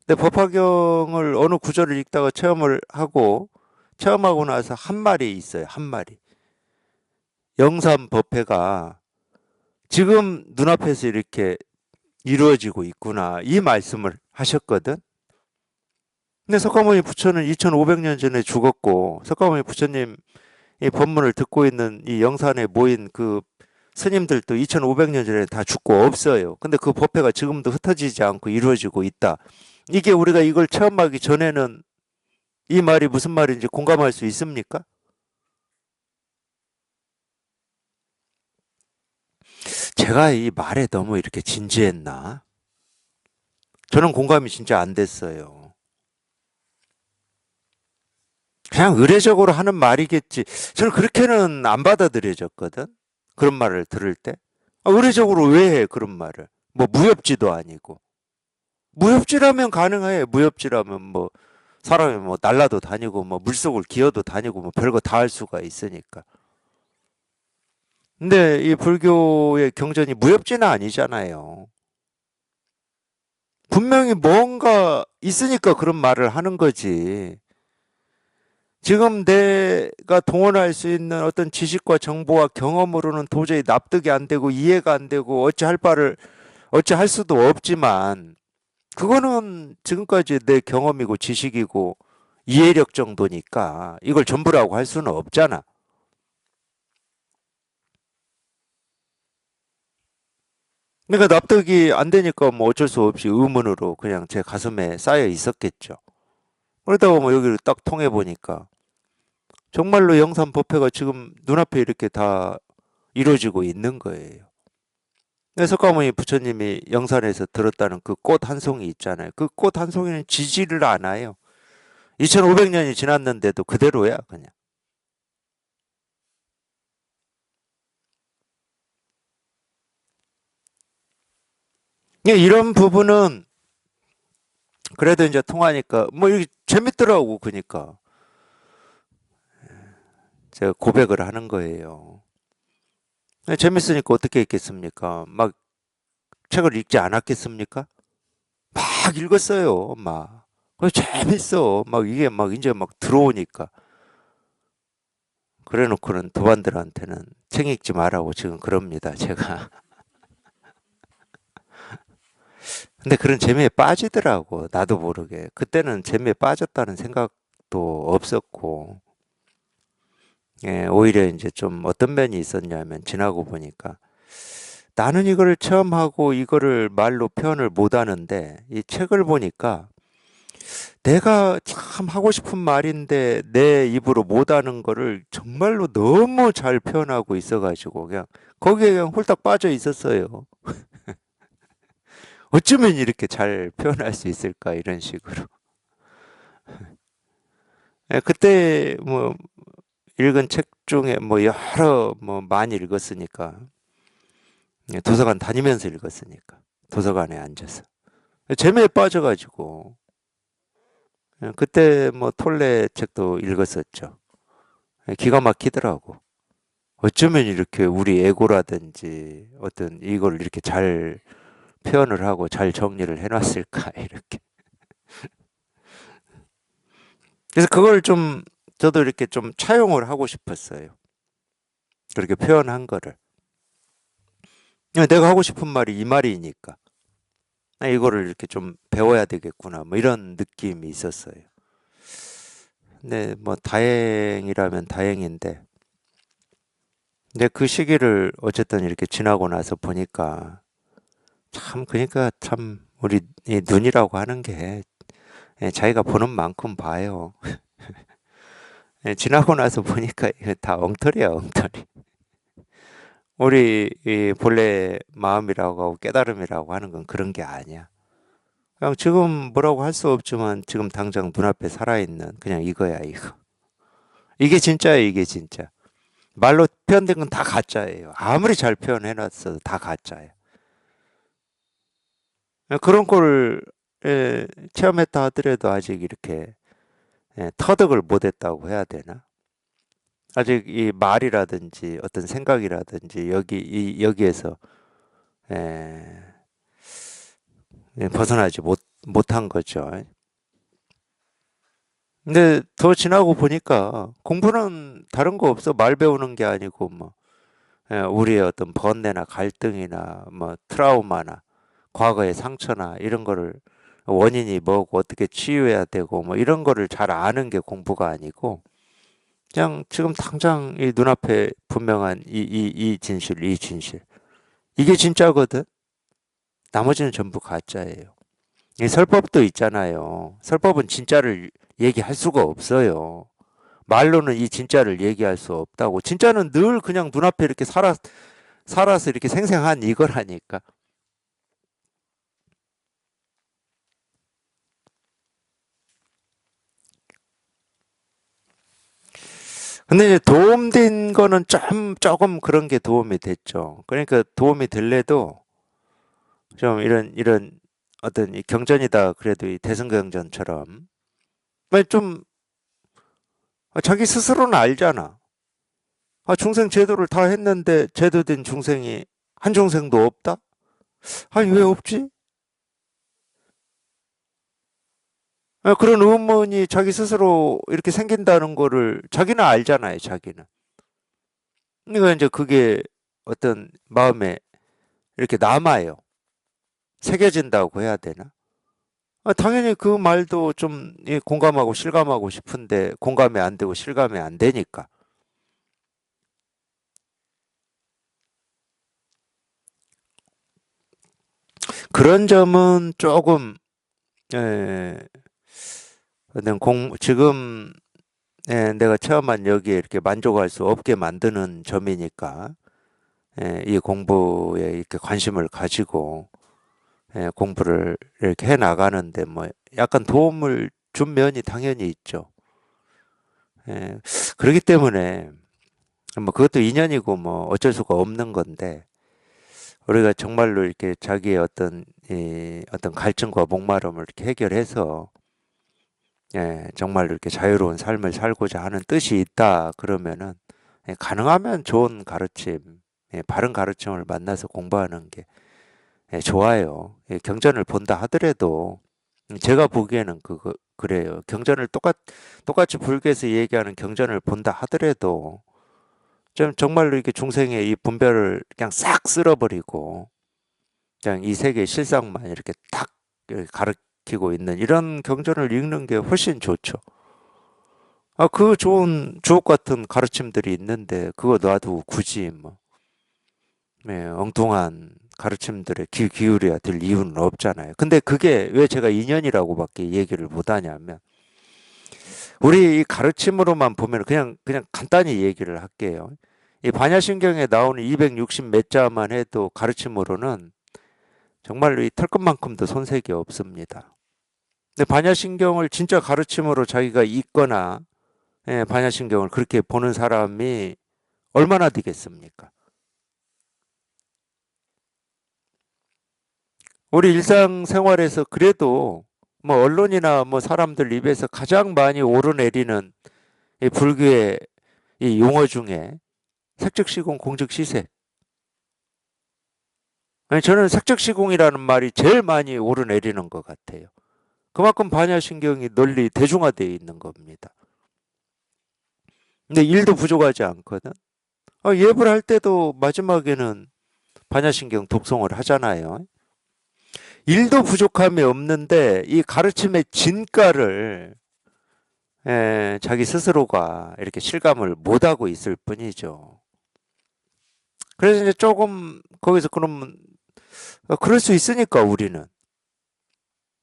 근데 법화경을 어느 구절을 읽다가 체험하고 나서 한 말이 있어요. 한 말이. 영삼법회가 지금 눈앞에서 이렇게 이루어지고 있구나. 이 말씀을 하셨거든. 근데 석가모니 부처는 2500년 전에 죽었고, 석가모니 부처님 이 법문을 듣고 있는 이 영산에 모인 그 스님들도 2500년 전에 다 죽고 없어요. 근데 그 법회가 지금도 흩어지지 않고 이루어지고 있다. 이게 우리가 이걸 체험하기 전에는 이 말이 무슨 말인지 공감할 수 있습니까? 제가 이 말에 너무 이렇게 진지했나? 저는 공감이 진짜 안 됐어요. 그냥 의례적으로 하는 말이겠지. 저는 그렇게는 안 받아들여졌거든. 그런 말을 들을 때. 의례적으로 왜 해, 그런 말을. 뭐 무협지도 아니고. 무협지라면 가능해. 무협지라면 뭐 사람이 뭐 날라도 다니고 뭐 물속을 기어도 다니고 뭐 별거 다 할 수가 있으니까. 근데 이 불교의 경전이 무협지는 아니잖아요. 분명히 뭔가 있으니까 그런 말을 하는 거지. 지금 내가 동원할 수 있는 어떤 지식과 정보와 경험으로는 도저히 납득이 안 되고 이해가 안 되고 어찌할 수도 없지만 그거는 지금까지 내 경험이고 지식이고 이해력 정도니까 이걸 전부라고 할 수는 없잖아. 그러니까 납득이 안 되니까 뭐 어쩔 수 없이 의문으로 그냥 제 가슴에 쌓여 있었겠죠. 그러다가 뭐 여기를 딱 통해 보니까 정말로 영산법회가 지금 눈앞에 이렇게 다 이루어지고 있는 거예요. 석가모니 부처님이 영산에서 들었다는 그 꽃 한 송이 있잖아요. 그 꽃 한 송이는 지지를 않아요. 2500년이 지났는데도 그대로야, 그냥. 이런 부분은 그래도 이제 통하니까 뭐 이게 재밌더라고, 그니까. 제가 고백을 하는 거예요. 재밌으니까 어떻게 읽겠습니까? 막 책을 읽지 않았겠습니까? 막 읽었어요, 막. 재밌어. 막 이게 막 이제 막 들어오니까. 그래 놓고는 도반들한테는 책 읽지 말라고 지금 그럽니다, 제가. 근데 그런 재미에 빠지더라고, 나도 모르게. 그때는 재미에 빠졌다는 생각도 없었고, 예, 오히려 이제 좀 어떤 면이 있었냐면, 지나고 보니까 나는 이거를 처음 하고 이거를 말로 표현을 못 하는데, 이 책을 보니까 내가 참 하고 싶은 말인데 내 입으로 못 하는 거를 정말로 너무 잘 표현하고 있어가지고, 그냥 거기에 그냥 홀딱 빠져 있었어요. 어쩌면 이렇게 잘 표현할 수 있을까, 이런 식으로. 예, 그때 뭐 읽은 책 중에 뭐 여러 뭐 많이 읽었으니까, 예, 도서관 다니면서 읽었으니까, 도서관에 앉아서 재미에 빠져가지고, 예, 그때 뭐 톨레 책도 읽었었죠. 예, 기가 막히더라고. 어쩌면 이렇게 우리 에고라든지 어떤 이걸 이렇게 잘 표현을 하고 잘 정리를 해놨을까, 이렇게. 그래서 그걸 좀 저도 이렇게 좀 차용을 하고 싶었어요. 그렇게 표현한 거를. 내가 하고 싶은 말이 이 말이니까. 이거를 이렇게 좀 배워야 되겠구나, 뭐 이런 느낌이 있었어요. 근데 뭐 다행이라면 다행인데, 근데 그 시기를 어쨌든 이렇게 지나고 나서 보니까 참, 그러니까 참 우리 이 눈이라고 하는 게, 예, 자기가 보는 만큼 봐요. 예, 지나고 나서 보니까 이게 다 엉터리야, 엉터리. 우리 이 본래 마음이라고 하고 깨달음이라고 하는 건 그런 게 아니야. 그냥 지금 뭐라고 할 수 없지만 지금 당장 눈앞에 살아있는 그냥 이거야, 이거. 이게 진짜야, 이게 진짜. 말로 표현된 건 다 가짜예요. 아무리 잘 표현해놨어도 다 가짜예요. 그런 걸, 예, 체험했다 하더라도 아직 이렇게, 예, 터득을 못했다고 해야 되나? 아직 이 말이라든지 어떤 생각이라든지 여기에서, 예, 예, 벗어나지 못한 거죠. 근데 더 지나고 보니까 공부는 다른 거 없어. 말 배우는 게 아니고 뭐, 예, 우리의 어떤 번뇌나 갈등이나 뭐 트라우마나 과거의 상처나 이런 거를 원인이 뭐고 어떻게 치유해야 되고 뭐 이런 거를 잘 아는 게 공부가 아니고, 그냥 지금 당장 이 눈앞에 분명한 이 진실, 이 진실. 이게 진짜거든. 나머지는 전부 가짜예요. 이 설법도 있잖아요. 설법은 진짜를 얘기할 수가 없어요. 말로는 이 진짜를 얘기할 수 없다고. 진짜는 늘 그냥 눈앞에 이렇게 살아서 이렇게 생생한 이거라니까. 근데 이제 도움된 거는 조금 그런 게 도움이 됐죠. 그러니까 도움이 될래도 좀 이런 어떤 이 경전이다 그래도 이 대승경전처럼 좀 자기 스스로는 알잖아. 중생 제도를 다 했는데 제도된 중생이 한 중생도 없다? 아니, 왜 없지? 그런 의문이 자기 스스로 이렇게 생긴다는 거를 자기는 알잖아요, 자기는. 그러니까 이제 그게 어떤 마음에 이렇게 남아요. 새겨진다고 해야 되나? 당연히 그 말도 좀 공감하고 실감하고 싶은데 공감이 안 되고 실감이 안 되니까. 그런 점은 조금 예, 지금 내가 체험한 여기에 이렇게 만족할 수 없게 만드는 점이니까 이 공부에 이렇게 관심을 가지고 공부를 이렇게 해 나가는데 뭐 약간 도움을 준 면이 당연히 있죠. 예, 그렇기 때문에 뭐 그것도 인연이고 뭐 어쩔 수가 없는 건데 우리가 정말로 이렇게 자기의 어떤 갈증과 목마름을 이렇게 해결해서 정말로 이렇게 자유로운 삶을 살고자 하는 뜻이 있다 그러면은 가능하면 좋은 가르침, 바른 가르침을 만나서 공부하는 게 좋아요. 경전을 본다 하더라도 제가 보기에는 그래요. 똑같이 불교에서 얘기하는 경전을 본다 하더라도 좀 정말로 이렇게 중생의 이 분별을 그냥 싹 쓸어버리고 그냥 이 세계의 실상만 이렇게 딱 이렇게 가르치고 있는 이런 경전을 읽는 게 훨씬 좋죠. 그 좋은 주옥 같은 가르침들이 있는데 그거 놔두고 굳이 뭐 엉뚱한 가르침들에 귀 기울여야 될 이유는 없잖아요. 근데 그게 왜 제가 인연이라고밖에 얘기를 못 하냐면 우리 이 가르침으로만 보면 그냥 간단히 얘기를 할게요. 이 반야신경에 나오는 260 몇 자만 해도 가르침으로는 정말로 이 털끝만큼도 손색이 없습니다. 근데 반야신경을 진짜 가르침으로 자기가 읽거나 반야신경을 그렇게 보는 사람이 얼마나 되겠습니까? 우리 일상생활에서 그래도 뭐 언론이나 뭐 사람들 입에서 가장 많이 오르내리는 이 불교의 이 용어 중에 색즉시공, 공즉시색. 아니, 저는 색즉시공이라는 말이 제일 많이 오르내리는 것 같아요. 그만큼 반야신경이 널리 대중화되어 있는 겁니다. 근데 일도 부족하지 않거든. 예불 할 때도 마지막에는 반야신경 독송을 하잖아요. 일도 부족함이 없는데 이 가르침의 진가를 자기 스스로가 이렇게 실감을 못하고 있을 뿐이죠. 그래서 이제 조금 거기서 그러면 그럴 수 있으니까 우리는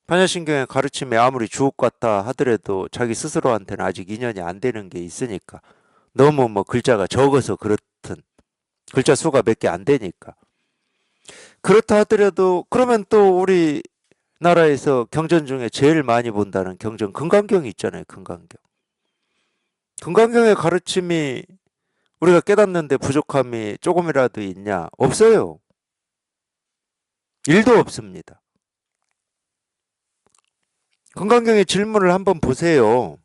반야신경의 가르침이 아무리 주옥 같다 하더라도 자기 스스로한테는 아직 인연이 안 되는 게 있으니까 너무 뭐 글자가 적어서 그렇든 글자 수가 몇 개 안 되니까 그렇다 하더라도 그러면 또 우리 나라에서 경전 중에 제일 많이 본다는 경전 금강경이 있잖아요. 금강경. 금강경의 가르침이 우리가 깨닫는데 부족함이 조금이라도 있냐? 없어요. 일도 없습니다. 금강경의 질문을 한번 보세요.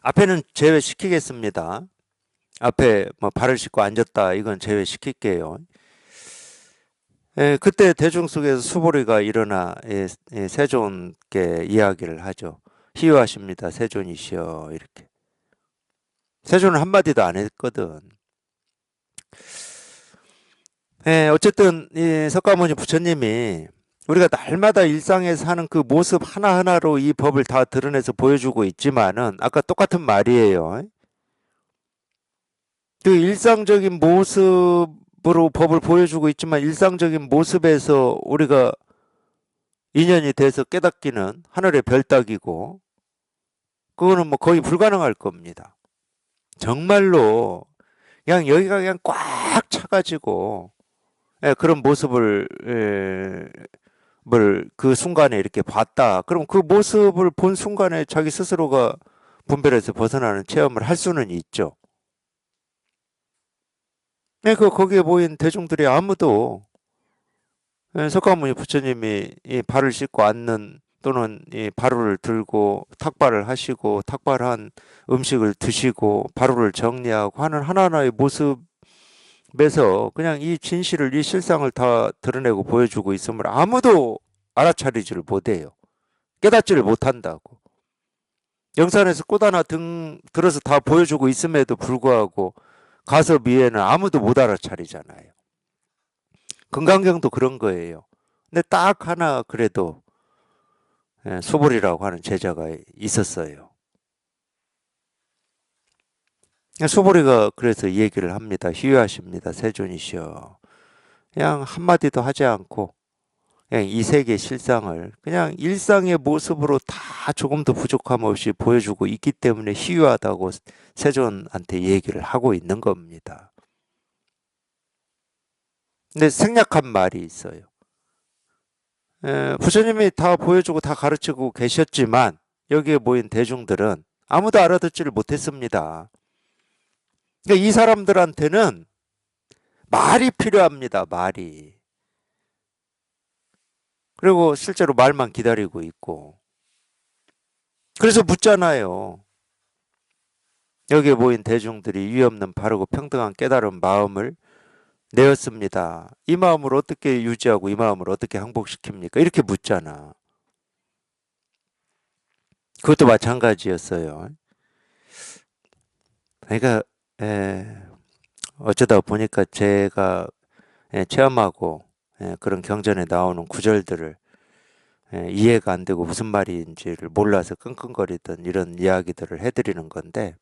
앞에는 제외시키겠습니다. 앞에 뭐 발을 씻고 앉았다 이건 제외시킬게요. 그때 대중 속에서 수보리가 일어나 세존께 이야기를 하죠. 희유하십니다. 세존이시여 이렇게. 세존은 한마디도 안 했거든. 어쨌든 이 석가모니 부처님이 우리가 날마다 일상에서 하는 그 모습 하나하나로 이 법을 다 드러내서 보여주고 있지만은 아까 똑같은 말이에요. 그 일상적인 모습으로 법을 보여주고 있지만 일상적인 모습에서 우리가 인연이 돼서 깨닫기는 하늘의 별 따기고 그거는 뭐 거의 불가능할 겁니다. 정말로 그냥 여기가 그냥 꽉 차가지고 그런 모습을 그 순간에 이렇게 봤다. 그럼 그 모습을 본 순간에 자기 스스로가 분별에서 벗어나는 체험을 할 수는 있죠. 거기에 모인 대중들이 아무도 석가모니 부처님이 이 발을 씻고 앉는 또는 이 바루를 들고 탁발을 하시고 탁발한 음식을 드시고 바루를 정리하고 하는 하나하나의 모습에서 그냥 이 진실을 이 실상을 다 드러내고 보여주고 있음을 아무도 알아차리지를 못해요. 깨닫지를 못한다고. 영산에서 꽃 하나 들어서 다 보여주고 있음에도 불구하고 가서 미에는 아무도 못 알아차리잖아요. 금강경도 그런 거예요. 근데 딱 하나 그래도 수보리라고 하는 제자가 있었어요. 수보리가 그래서 얘기를 합니다. 희유하십니다. 세존이시여. 그냥 한마디도 하지 않고 그냥 이 세계 실상을 그냥 일상의 모습으로 다 조금도 부족함 없이 보여주고 있기 때문에 희유하다고 세존한테 얘기를 하고 있는 겁니다. 근데 생략한 말이 있어요. 부처님이 다 보여주고 다 가르치고 계셨지만 여기에 모인 대중들은 아무도 알아듣지를 못했습니다. 그러니까 이 사람들한테는 말이 필요합니다. 말이. 그리고 실제로 말만 기다리고 있고. 그래서 묻잖아요. 여기에 모인 대중들이 유의 없는 바르고 평등한 깨달은 마음을 내었습니다. 이 마음을 어떻게 유지하고 이 마음을 어떻게 항복시킵니까? 이렇게 묻잖아. 그것도 마찬가지였어요. 그러니까 어쩌다 보니까 제가 체험하고 그런 경전에 나오는 구절들을 이해가 안 되고 무슨 말인지를 몰라서 끙끙거리던 이런 이야기들을 해드리는 건데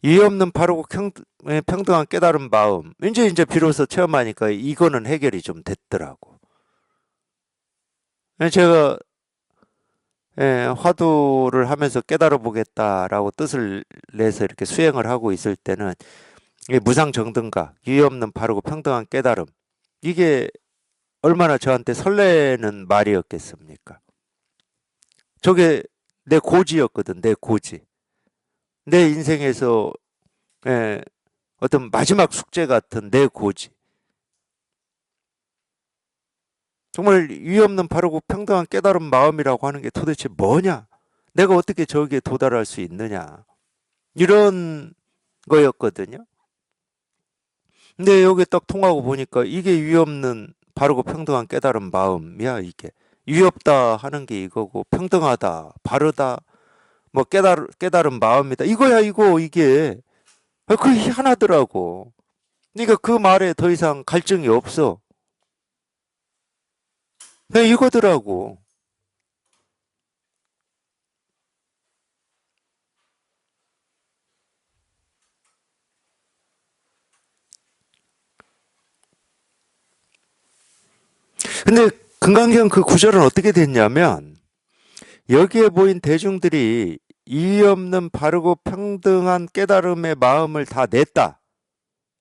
이해 없는 바르고 평등한 깨달은 마음 이제 비로소 체험하니까 이거는 해결이 좀 됐더라고. 제가 화두를 하면서 깨달아 보겠다라고 뜻을 내서 이렇게 수행을 하고 있을 때는 이 무상정등가, 이해 없는 바르고 평등한 깨달음 이게 얼마나 저한테 설레는 말이었겠습니까? 저게 내 고지였거든, 내 고지. 내 인생에서 예, 어떤 마지막 숙제 같은 내 고지. 정말 이해 없는 바르고 평등한 깨달은 마음이라고 하는 게 도대체 뭐냐? 내가 어떻게 저기에 도달할 수 있느냐? 이런 거였거든요. 근데 여기 딱 통하고 보니까 이게 이해 없는 바르고 평등한 깨달은 마음이야, 이게. 이해 없다 하는 게 이거고, 평등하다, 바르다, 뭐 깨달은 마음이다. 이거야, 이게. 그게 하나더라고. 그러니까 그 말에 더 이상 갈증이 없어. 그냥 이거더라고. 근데 금강경 그 구절은 어떻게 됐냐면, 여기에 모인 대중들이 이의 없는 바르고 평등한 깨달음의 마음을 다 냈다.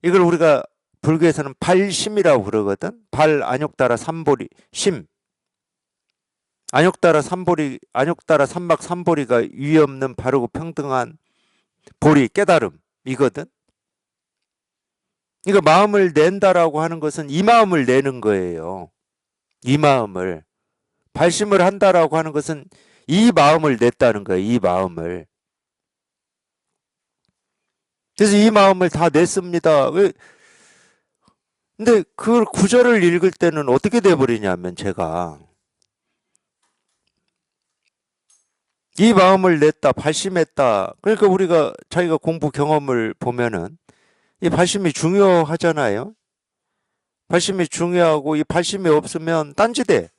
이걸 우리가 불교에서는 발심이라고 그러거든. 발 안욕따라 삼보리 심. 안욕따라 삼박 삼보리가 이의 없는 바르고 평등한 보리 깨달음이거든. 그러니까 마음을 낸다라고 하는 것은 이 마음을 내는 거예요. 이 마음을. 발심을 한다라고 하는 것은 이 마음을 냈다는 거예요. 이 마음을. 그래서 이 마음을 다 냈습니다. 근데 그 구절을 읽을 때는 어떻게 돼버리냐면 제가 이 마음을 냈다, 발심했다. 그러니까 우리가 자기가 공부 경험을 보면은 이 발심이 중요하잖아요. 발심이 중요하고 이 발심이 없으면 딴지대.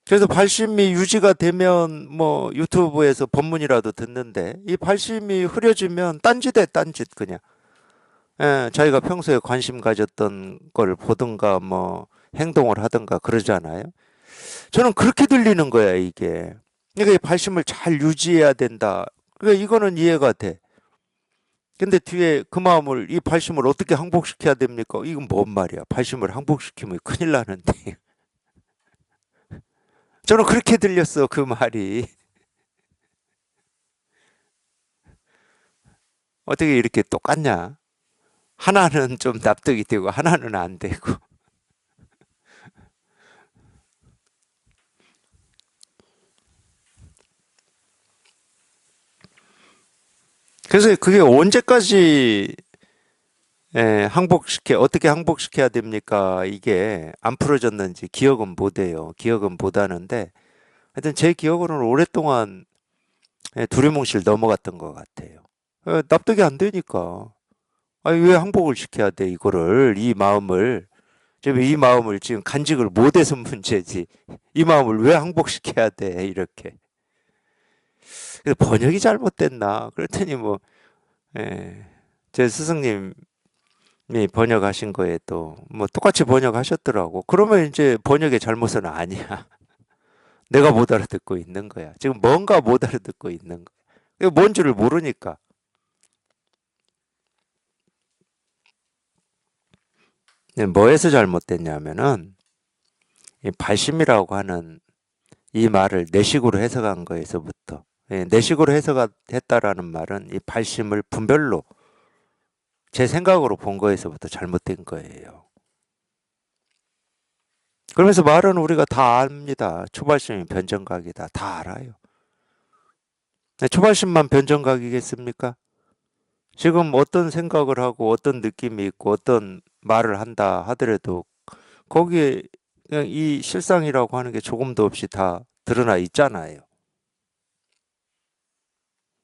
그래서 발심이 유지가 되면 뭐 유튜브에서 법문이라도 듣는데 이 발심이 흐려지면 딴지대 딴짓 그냥. 자기가 평소에 관심 가졌던 걸 보든가 뭐 행동을 하든가 그러잖아요. 저는 그렇게 들리는 거야, 이게. 그러니까 이 발심을 잘 유지해야 된다. 그러니까 이거는 이해가 돼. 근데 뒤에 그 마음을, 이 발심을 어떻게 항복시켜야 됩니까? 이건 뭔 말이야? 발심을 항복시키면 큰일 나는데. 저는 그렇게 들렸어, 그 말이. 어떻게 이렇게 똑같냐? 하나는 좀 납득이 되고, 하나는 안 되고. 그래서 그게 언제까지 어떻게 항복시켜야 됩니까? 이게 안 풀어졌는지 기억은 못 해요. 기억은 못 하는데, 하여튼 제 기억으로는 오랫동안 두리뭉실 넘어갔던 것 같아요. 납득이 안 되니까. 아니, 왜 항복을 시켜야 돼, 이거를, 이 마음을. 지금 이 마음을 지금 간직을 못해서 문제지. 이 마음을 왜 항복시켜야 돼, 이렇게. 그래서 번역이 잘못됐나? 그랬더니 뭐, 예, 제 스승님 번역하신 거에 또 뭐 똑같이 번역하셨더라고. 그러면 이제 번역의 잘못은 아니야. 내가 못 알아듣고 있는 거야. 지금 뭔가 못 알아듣고 있는 거야. 이거 뭔지를 모르니까. 뭐에서 잘못됐냐면은 이 발심이라고 하는 이 말을 내식으로 해석한 거에서부터 내식으로 해석했다라는 말은 이 발심을 분별로 제 생각으로 본 거에서부터 잘못된 거예요. 그러면서 말은 우리가 다 압니다. 초발심이 변정각이다. 다 알아요. 초발심만 변정각이겠습니까? 지금 어떤 생각을 하고 어떤 느낌이 있고 어떤 말을 한다 하더라도 거기에 그냥 이 실상이라고 하는 게 조금도 없이 다 드러나 있잖아요.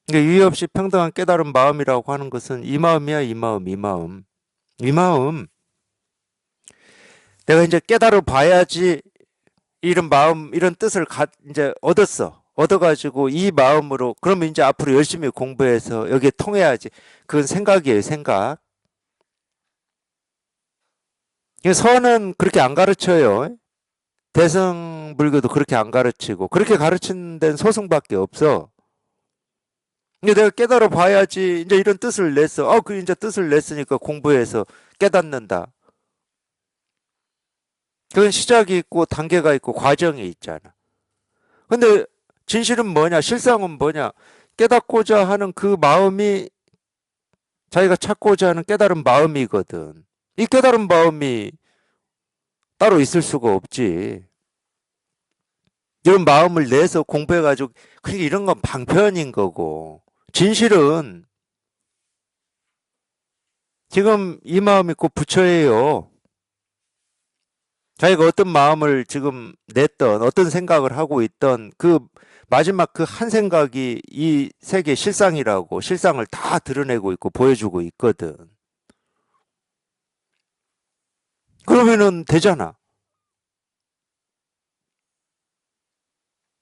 그러니까 이유 없이 평등한 깨달은 마음이라고 하는 것은 이 마음이야, 이 마음, 이 마음. 이 마음. 내가 이제 깨달아 봐야지 이런 마음, 이런 뜻을 이제 얻었어. 얻어가지고 이 마음으로, 그러면 이제 앞으로 열심히 공부해서 여기에 통해야지. 그건 생각이에요, 생각. 서는 그렇게 안 가르쳐요. 대승불교도 그렇게 안 가르치고, 그렇게 가르치는 데는 소승밖에 없어. 근데 내가 깨달아 봐야지, 이제 이런 뜻을 냈어. 그 이제 뜻을 냈으니까 공부해서 깨닫는다. 그건 시작이 있고, 단계가 있고, 과정이 있잖아. 근데 진실은 뭐냐? 실상은 뭐냐? 깨닫고자 하는 그 마음이 자기가 찾고자 하는 깨달은 마음이거든. 이 깨달은 마음이 따로 있을 수가 없지. 이런 마음을 내서 공부해가지고, 그러니까 이런 건 방편인 거고. 진실은 지금 이 마음이 꼭 부처예요. 자기가 어떤 마음을 지금 냈던, 어떤 생각을 하고 있던 그 마지막 그 한 생각이 이 세계 실상이라고, 실상을 다 드러내고 있고 보여주고 있거든. 그러면은 되잖아.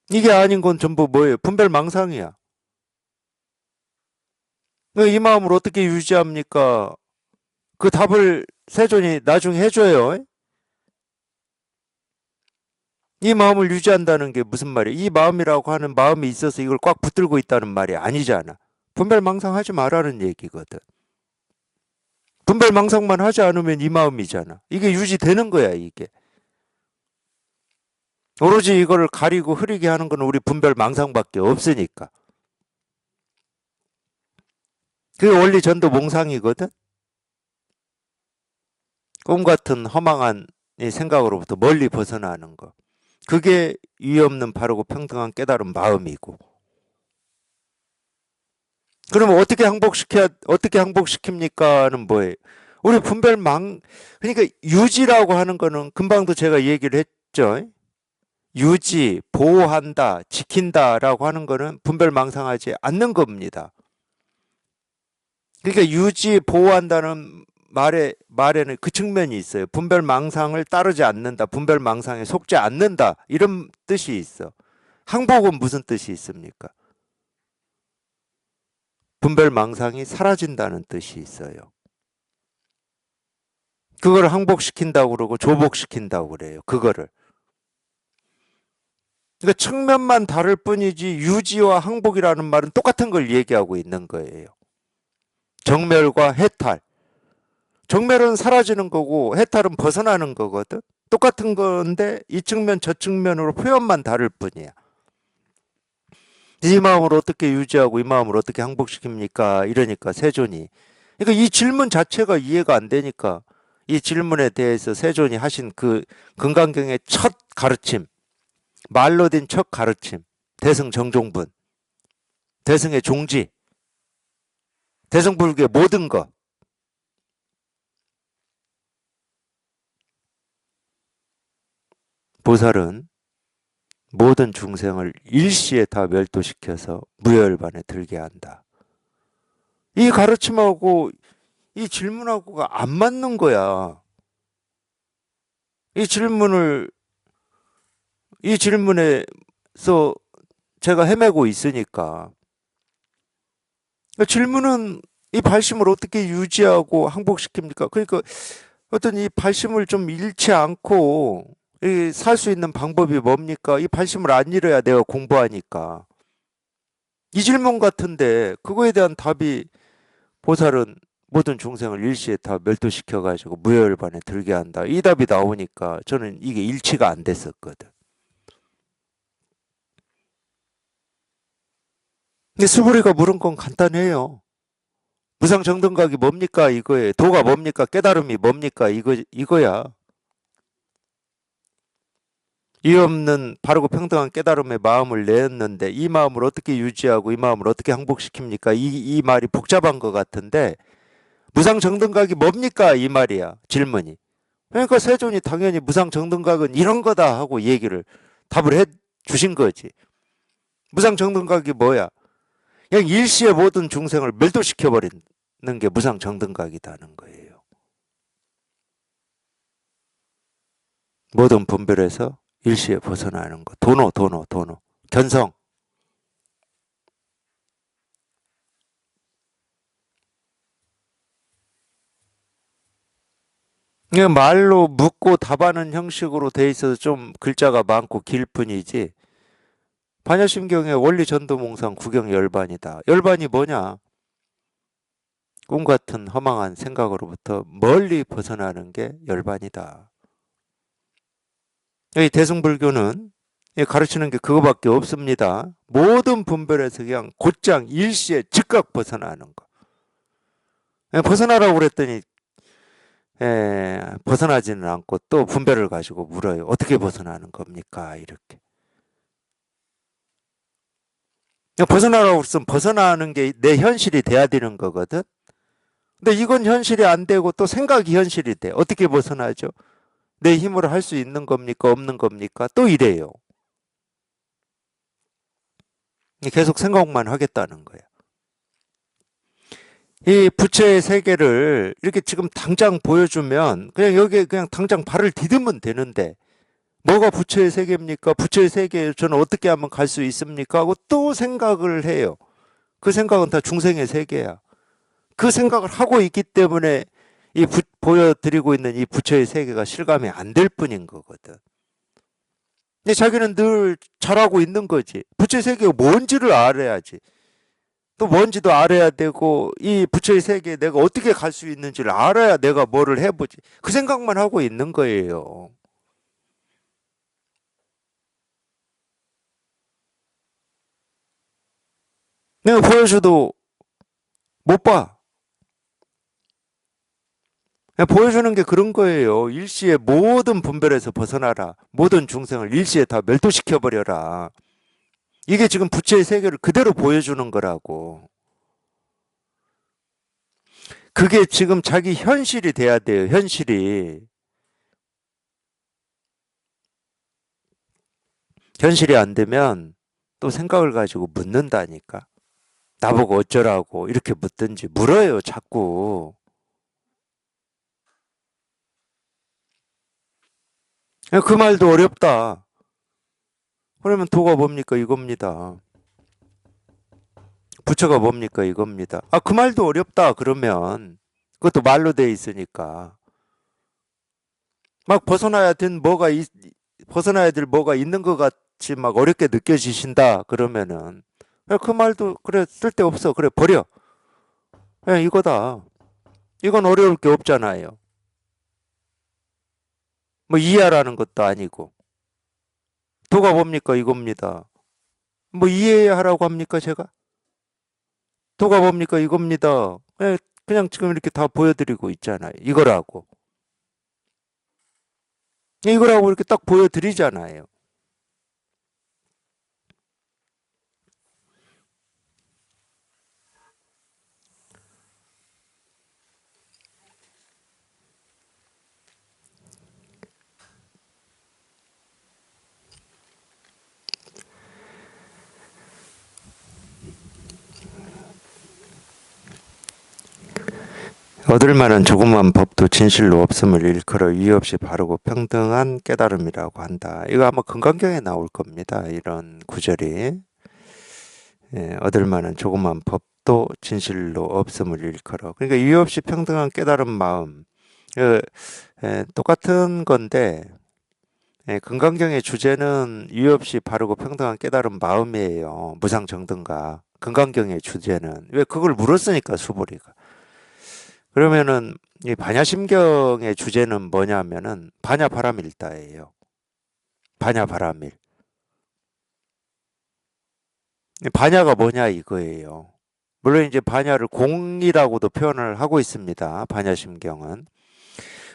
이게 아닌 건 전부 뭐예요? 분별망상이야. 이 마음을 어떻게 유지합니까? 그 답을 세존이 나중에 해줘요. 이 마음을 유지한다는 게 무슨 말이야? 이 마음이라고 하는 마음이 있어서 이걸 꽉 붙들고 있다는 말이 아니잖아. 분별망상하지 말라는 얘기거든. 분별망상만 하지 않으면 이 마음이잖아. 이게 유지되는 거야, 이게. 오로지 이거를 가리고 흐리게 하는 건 우리 분별망상밖에 없으니까. 그게 원리 전도 몽상이거든. 꿈 같은 허망한 이 생각으로부터 멀리 벗어나는 거. 그게 유의 없는 바르고 평등한 깨달은 마음이고. 그러면 어떻게 항복시킵니까는 뭐예요? 우리 그러니까 유지라고 하는 거는 금방도 제가 얘기를 했죠. 유지, 보호한다, 지킨다라고 하는 거는 분별망상하지 않는 겁니다. 그러니까 유지, 보호한다는 말에는 그 측면이 있어요. 분별망상을 따르지 않는다, 분별망상에 속지 않는다, 이런 뜻이 있어. 항복은 무슨 뜻이 있습니까? 분별망상이 사라진다는 뜻이 있어요. 그걸 항복시킨다고 그러고 조복시킨다고 그래요. 그거를. 그러니까 측면만 다를 뿐이지 유지와 항복이라는 말은 똑같은 걸 얘기하고 있는 거예요. 정멸과 해탈. 정멸은 사라지는 거고 해탈은 벗어나는 거거든. 똑같은 건데 이 측면 저 측면으로 표현만 다를 뿐이야. 이 마음을 어떻게 유지하고 이 마음을 어떻게 항복시킵니까? 이러니까 세존이. 그러니까 이 질문 자체가 이해가 안 되니까 이 질문에 대해서 세존이 하신 그 금강경의 첫 가르침, 말로 된 첫 가르침, 대승 정종분, 대승의 종지, 대승불교의 모든 것. 보살은 모든 중생을 일시에 다 멸도시켜서 무열반에 들게 한다. 이 가르침하고 이 질문하고가 안 맞는 거야. 이 질문을 이 질문에서 제가 헤매고 있으니까. 질문은 이 발심을 어떻게 유지하고 항복시킵니까? 그러니까 어떤 이 발심을 좀 잃지 않고 살 수 있는 방법이 뭡니까? 이 발심을 안 잃어야 내가 공부하니까. 이 질문 같은데 그거에 대한 답이 보살은 모든 중생을 일시에 다 멸도시켜가지고 무여열반에 들게 한다. 이 답이 나오니까 저는 이게 일치가 안 됐었거든. 근데 수부리가 물은 건 간단해요. 무상정등각이 뭡니까? 이거예요. 도가 뭡니까? 깨달음이 뭡니까? 이거야. 이유 없는 바르고 평등한 깨달음의 마음을 내었는데 이 마음을 어떻게 유지하고 이 마음을 어떻게 항복시킵니까? 이 말이 복잡한 것 같은데 무상정등각이 뭡니까? 이 말이야. 질문이. 그러니까 세존이 당연히 무상정등각은 이런 거다 하고 얘기를 답을 해 주신 거지. 무상정등각이 뭐야? 그냥 일시에 모든 중생을 멸도시켜버리는 게 무상정등각이다는 거예요. 모든 분별에서 일시에 벗어나는 거. 도노. 견성. 그냥 말로 묻고 답하는 형식으로 돼 있어서 좀 글자가 많고 길 뿐이지. 반야심경의 원리전도몽상 구경 열반이다. 열반이 뭐냐? 꿈 같은 허망한 생각으로부터 멀리 벗어나는 게 열반이다. 이 대승불교는 가르치는 게 그거밖에 없습니다. 모든 분별에서 그냥 곧장 일시에 즉각 벗어나는 거. 벗어나라고 그랬더니 벗어나지는 않고 또 분별을 가지고 물어요. 어떻게 벗어나는 겁니까? 이렇게. 벗어나라고 했으면 벗어나는 게 내 현실이 돼야 되는 거거든. 근데 이건 현실이 안 되고 또 생각이 현실이 돼. 어떻게 벗어나죠? 내 힘으로 할 수 있는 겁니까? 없는 겁니까? 또 이래요. 계속 생각만 하겠다는 거야. 이 부처의 세계를 이렇게 지금 당장 보여주면 그냥 여기에 그냥 당장 발을 디디면 되는데 뭐가 부처의 세계입니까? 부처의 세계에 저는 어떻게 하면 갈 수 있습니까? 하고 또 생각을 해요. 그 생각은 다 중생의 세계야. 그 생각을 하고 있기 때문에 보여드리고 있는 이 부처의 세계가 실감이 안 될 뿐인 거거든. 근데 자기는 늘 잘하고 있는 거지. 부처의 세계가 뭔지를 알아야지. 또 뭔지도 알아야 되고 이 부처의 세계에 내가 어떻게 갈 수 있는지를 알아야 내가 뭐를 해보지. 그 생각만 하고 있는 거예요. 내가 보여줘도 못 봐. 보여주는 게 그런 거예요. 일시에 모든 분별에서 벗어나라. 모든 중생을 일시에 다 멸도시켜버려라. 이게 지금 부처의 세계를 그대로 보여주는 거라고. 그게 지금 자기 현실이 돼야 돼요. 현실이. 현실이 안 되면 또 생각을 가지고 묻는다니까. 나보고 어쩌라고 이렇게 묻든지 물어요, 자꾸. 그 말도 어렵다. 그러면 도가 뭡니까? 이겁니다. 부처가 뭡니까? 이겁니다. 아, 그 말도 어렵다. 그러면 그것도 말로 돼 있으니까. 막 벗어나야 될 뭐가 있는 것 같이 막 어렵게 느껴지신다. 그러면은 그 말도 그래 쓸데없어. 그래 버려. 이거다. 이건 어려울 게 없잖아요. 뭐 이해하라는 것도 아니고. 도가 뭡니까? 이겁니다. 뭐 이해하라고 합니까? 제가? 도가 뭡니까? 이겁니다. 그냥 지금 이렇게 다 보여드리고 있잖아요. 이거라고 이렇게 딱 보여드리잖아요. 얻을 만한 조그만 법도 진실로 없음을 일컬어 이유 없이 바르고 평등한 깨달음이라고 한다. 이거 아마 금강경에 나올 겁니다. 이런 구절이. 얻을 만한 조그만 법 또 진실로 없음을 일컬어. 그러니까 이유 없이 평등한 깨달은 마음. 그, 똑같은 건데, 금강경의 주제는 이유 없이 바르고 평등한 깨달은 마음이에요. 무상정등가. 금강경의 주제는. 왜 그걸 물었으니까, 수보리가. 그러면은, 이 반야심경의 주제는 뭐냐면은, 반야바라밀다예요. 반야바라밀. 반야가 뭐냐 이거예요. 물론 이제 반야를 공이라고도 표현을 하고 있습니다. 반야심경은.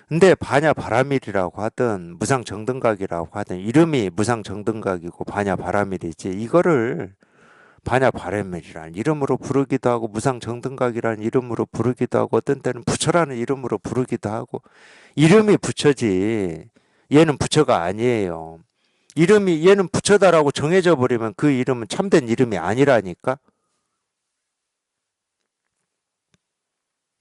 근데 반야바라밀이라고 하든 무상정등각이라고 하든 이름이 무상정등각이고 반야바라밀이지 이거를 반야바라밀이라는 이름으로 부르기도 하고 무상정등각이라는 이름으로 부르기도 하고 어떤 때는 부처라는 이름으로 부르기도 하고 이름이 부처지 얘는 부처가 아니에요. 이름이 얘는 부처다라고 정해져 버리면 그 이름은 참된 이름이 아니라니까.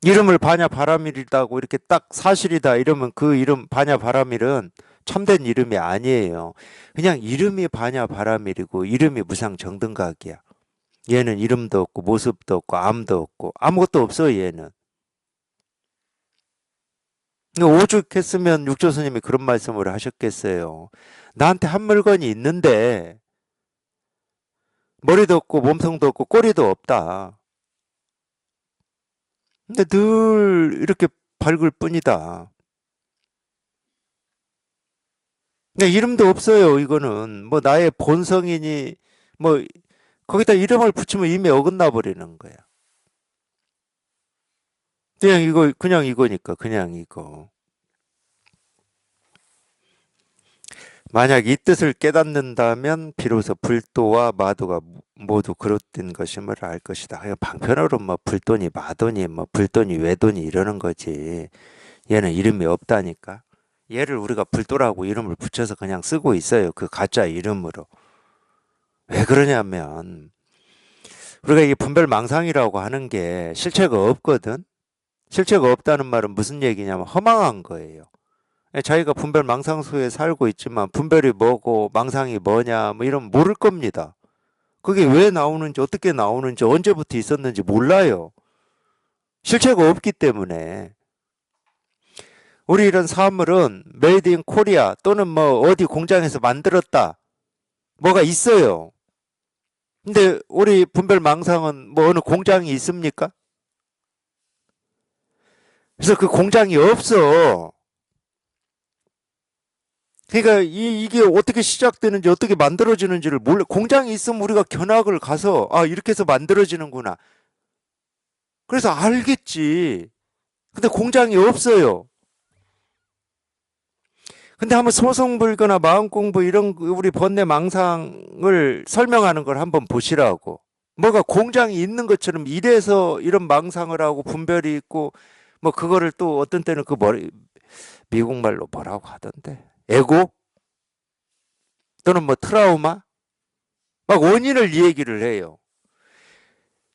이름을 반야바라밀이다고 이렇게 딱 사실이다 이러면 그 이름 반야바라밀은 참된 이름이 아니에요. 그냥 이름이 반야바라밀이고 이름이 무상정등각이야. 얘는 이름도 없고 모습도 없고 암도 없고 아무것도 없어 얘는. 오죽했으면 육조스님이 그런 말씀을 하셨겠어요. 나한테 한 물건이 있는데 머리도 없고 몸통도 없고 꼬리도 없다. 근데 늘 이렇게 밝을 뿐이다. 근데 이름도 없어요, 이거는. 뭐 나의 본성이니, 뭐, 거기다 이름을 붙이면 이미 어긋나 버리는 거야. 그냥 이거니까, 그냥 이거. 만약 이 뜻을 깨닫는다면 비로소 불도와 마도가 모두 그릇된 것임을 알 것이다. 그냥 방편으로 뭐 불도니 마도니 뭐 불도니 외도니 이러는 거지. 얘는 이름이 없다니까. 얘를 우리가 불도라고 이름을 붙여서 그냥 쓰고 있어요. 그 가짜 이름으로. 왜 그러냐면 우리가 이게 분별망상이라고 하는 게 실체가 없거든. 실체가 없다는 말은 무슨 얘기냐면 허망한 거예요. 자기가 분별망상 속에 살고 있지만 분별이 뭐고 망상이 뭐냐 뭐 이러면 모를 겁니다. 그게 왜 나오는지 어떻게 나오는지 언제부터 있었는지 몰라요. 실체가 없기 때문에. 우리 이런 사물은 메이드 인 코리아 또는 뭐 어디 공장에서 만들었다. 뭐가 있어요. 근데 우리 분별망상은 뭐 어느 공장이 있습니까? 그래서 그 공장이 없어. 그러니까 이게 어떻게 시작되는지 어떻게 만들어지는지를 몰라. 공장이 있으면 우리가 견학을 가서 아 이렇게 해서 만들어지는구나. 그래서 알겠지. 근데 공장이 없어요. 근데 한번 소승불교나 마음공부 이런 우리 번뇌 망상을 설명하는 걸 한번 보시라고. 뭐가 공장이 있는 것처럼 이래서 이런 망상을 하고 분별이 있고 뭐 그거를 또 어떤 때는 그 머리 미국 말로 뭐라고 하던데 에고 또는 뭐 트라우마 막 원인을 얘기를 해요.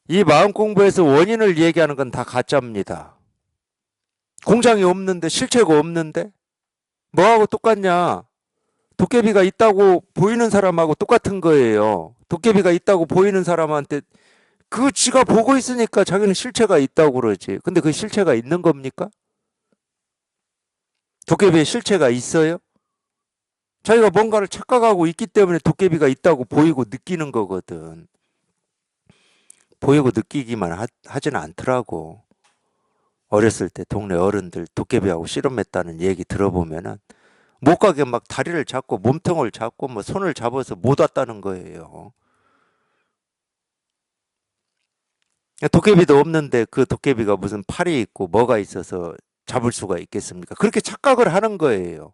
이 마음 공부에서 원인을 얘기하는 건 다 가짜입니다. 공장이 없는데 실체가 없는데 뭐하고 똑같냐? 도깨비가 있다고 보이는 사람하고 똑같은 거예요. 도깨비가 있다고 보이는 사람한테 그 지가 보고 있으니까 자기는 실체가 있다고 그러지. 근데 그 실체가 있는 겁니까? 도깨비의 실체가 있어요? 자기가 뭔가를 착각하고 있기 때문에 도깨비가 있다고 보이고 느끼는 거거든. 보이고 느끼기만 하지는 않더라고. 어렸을 때 동네 어른들 도깨비하고 씨름했다는 얘기 들어보면은 못 가게 막 다리를 잡고 몸통을 잡고 뭐 손을 잡아서 못 왔다는 거예요. 도깨비도 없는데 그 도깨비가 무슨 팔이 있고 뭐가 있어서 잡을 수가 있겠습니까? 그렇게 착각을 하는 거예요.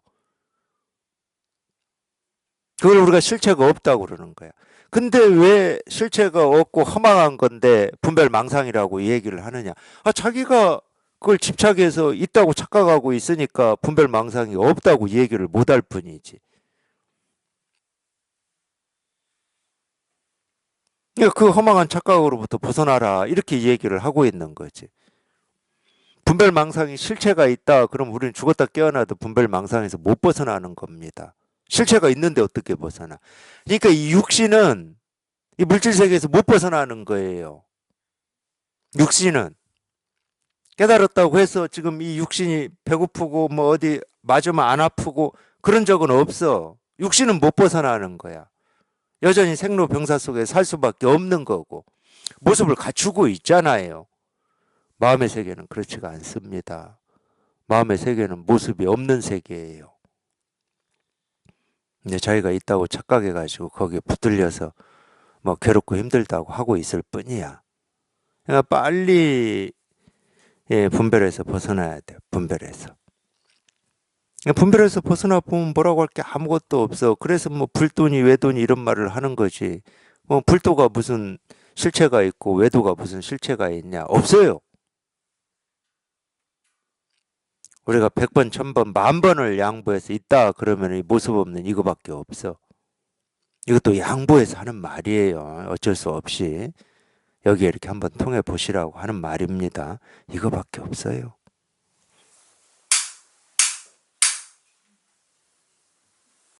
그걸 우리가 실체가 없다고 그러는 거야. 근데 왜 실체가 없고 허망한 건데 분별망상이라고 얘기를 하느냐? 아, 자기가 그걸 집착해서 있다고 착각하고 있으니까 분별망상이 없다고 얘기를 못 할 뿐이지. 그러니까 그 허망한 착각으로부터 벗어나라 이렇게 얘기를 하고 있는 거지. 분별망상이 실체가 있다 그럼 우리는 죽었다 깨어나도 분별망상에서 못 벗어나는 겁니다. 실체가 있는데 어떻게 벗어나? 그러니까 이 육신은 이 물질 세계에서 못 벗어나는 거예요. 육신은 깨달았다고 해서 지금 이 육신이 배고프고 뭐 어디 맞으면 안 아프고 그런 적은 없어. 육신은 못 벗어나는 거야. 여전히 생로병사 속에 살 수밖에 없는 거고 모습을 갖추고 있잖아요. 마음의 세계는 그렇지가 않습니다. 마음의 세계는 모습이 없는 세계예요. 근데 자기가 있다고 착각해가지고 거기에 붙들려서 뭐 괴롭고 힘들다고 하고 있을 뿐이야. 그러니까 빨리 분별해서 벗어나야 돼요. 분별해서. 분별해서 벗어나 보면 뭐라고 할 게 아무것도 없어. 그래서 뭐 불도니 외도니 이런 말을 하는 거지. 뭐 불도가 무슨 실체가 있고 외도가 무슨 실체가 있냐? 없어요. 우리가 100번, 1000번, 10,000번을 양보해서 있다 그러면 이 모습 없는 이거밖에 없어. 이것도 양보해서 하는 말이에요. 어쩔 수 없이. 여기에 이렇게 한번 통해 보시라고 하는 말입니다. 이거밖에 없어요.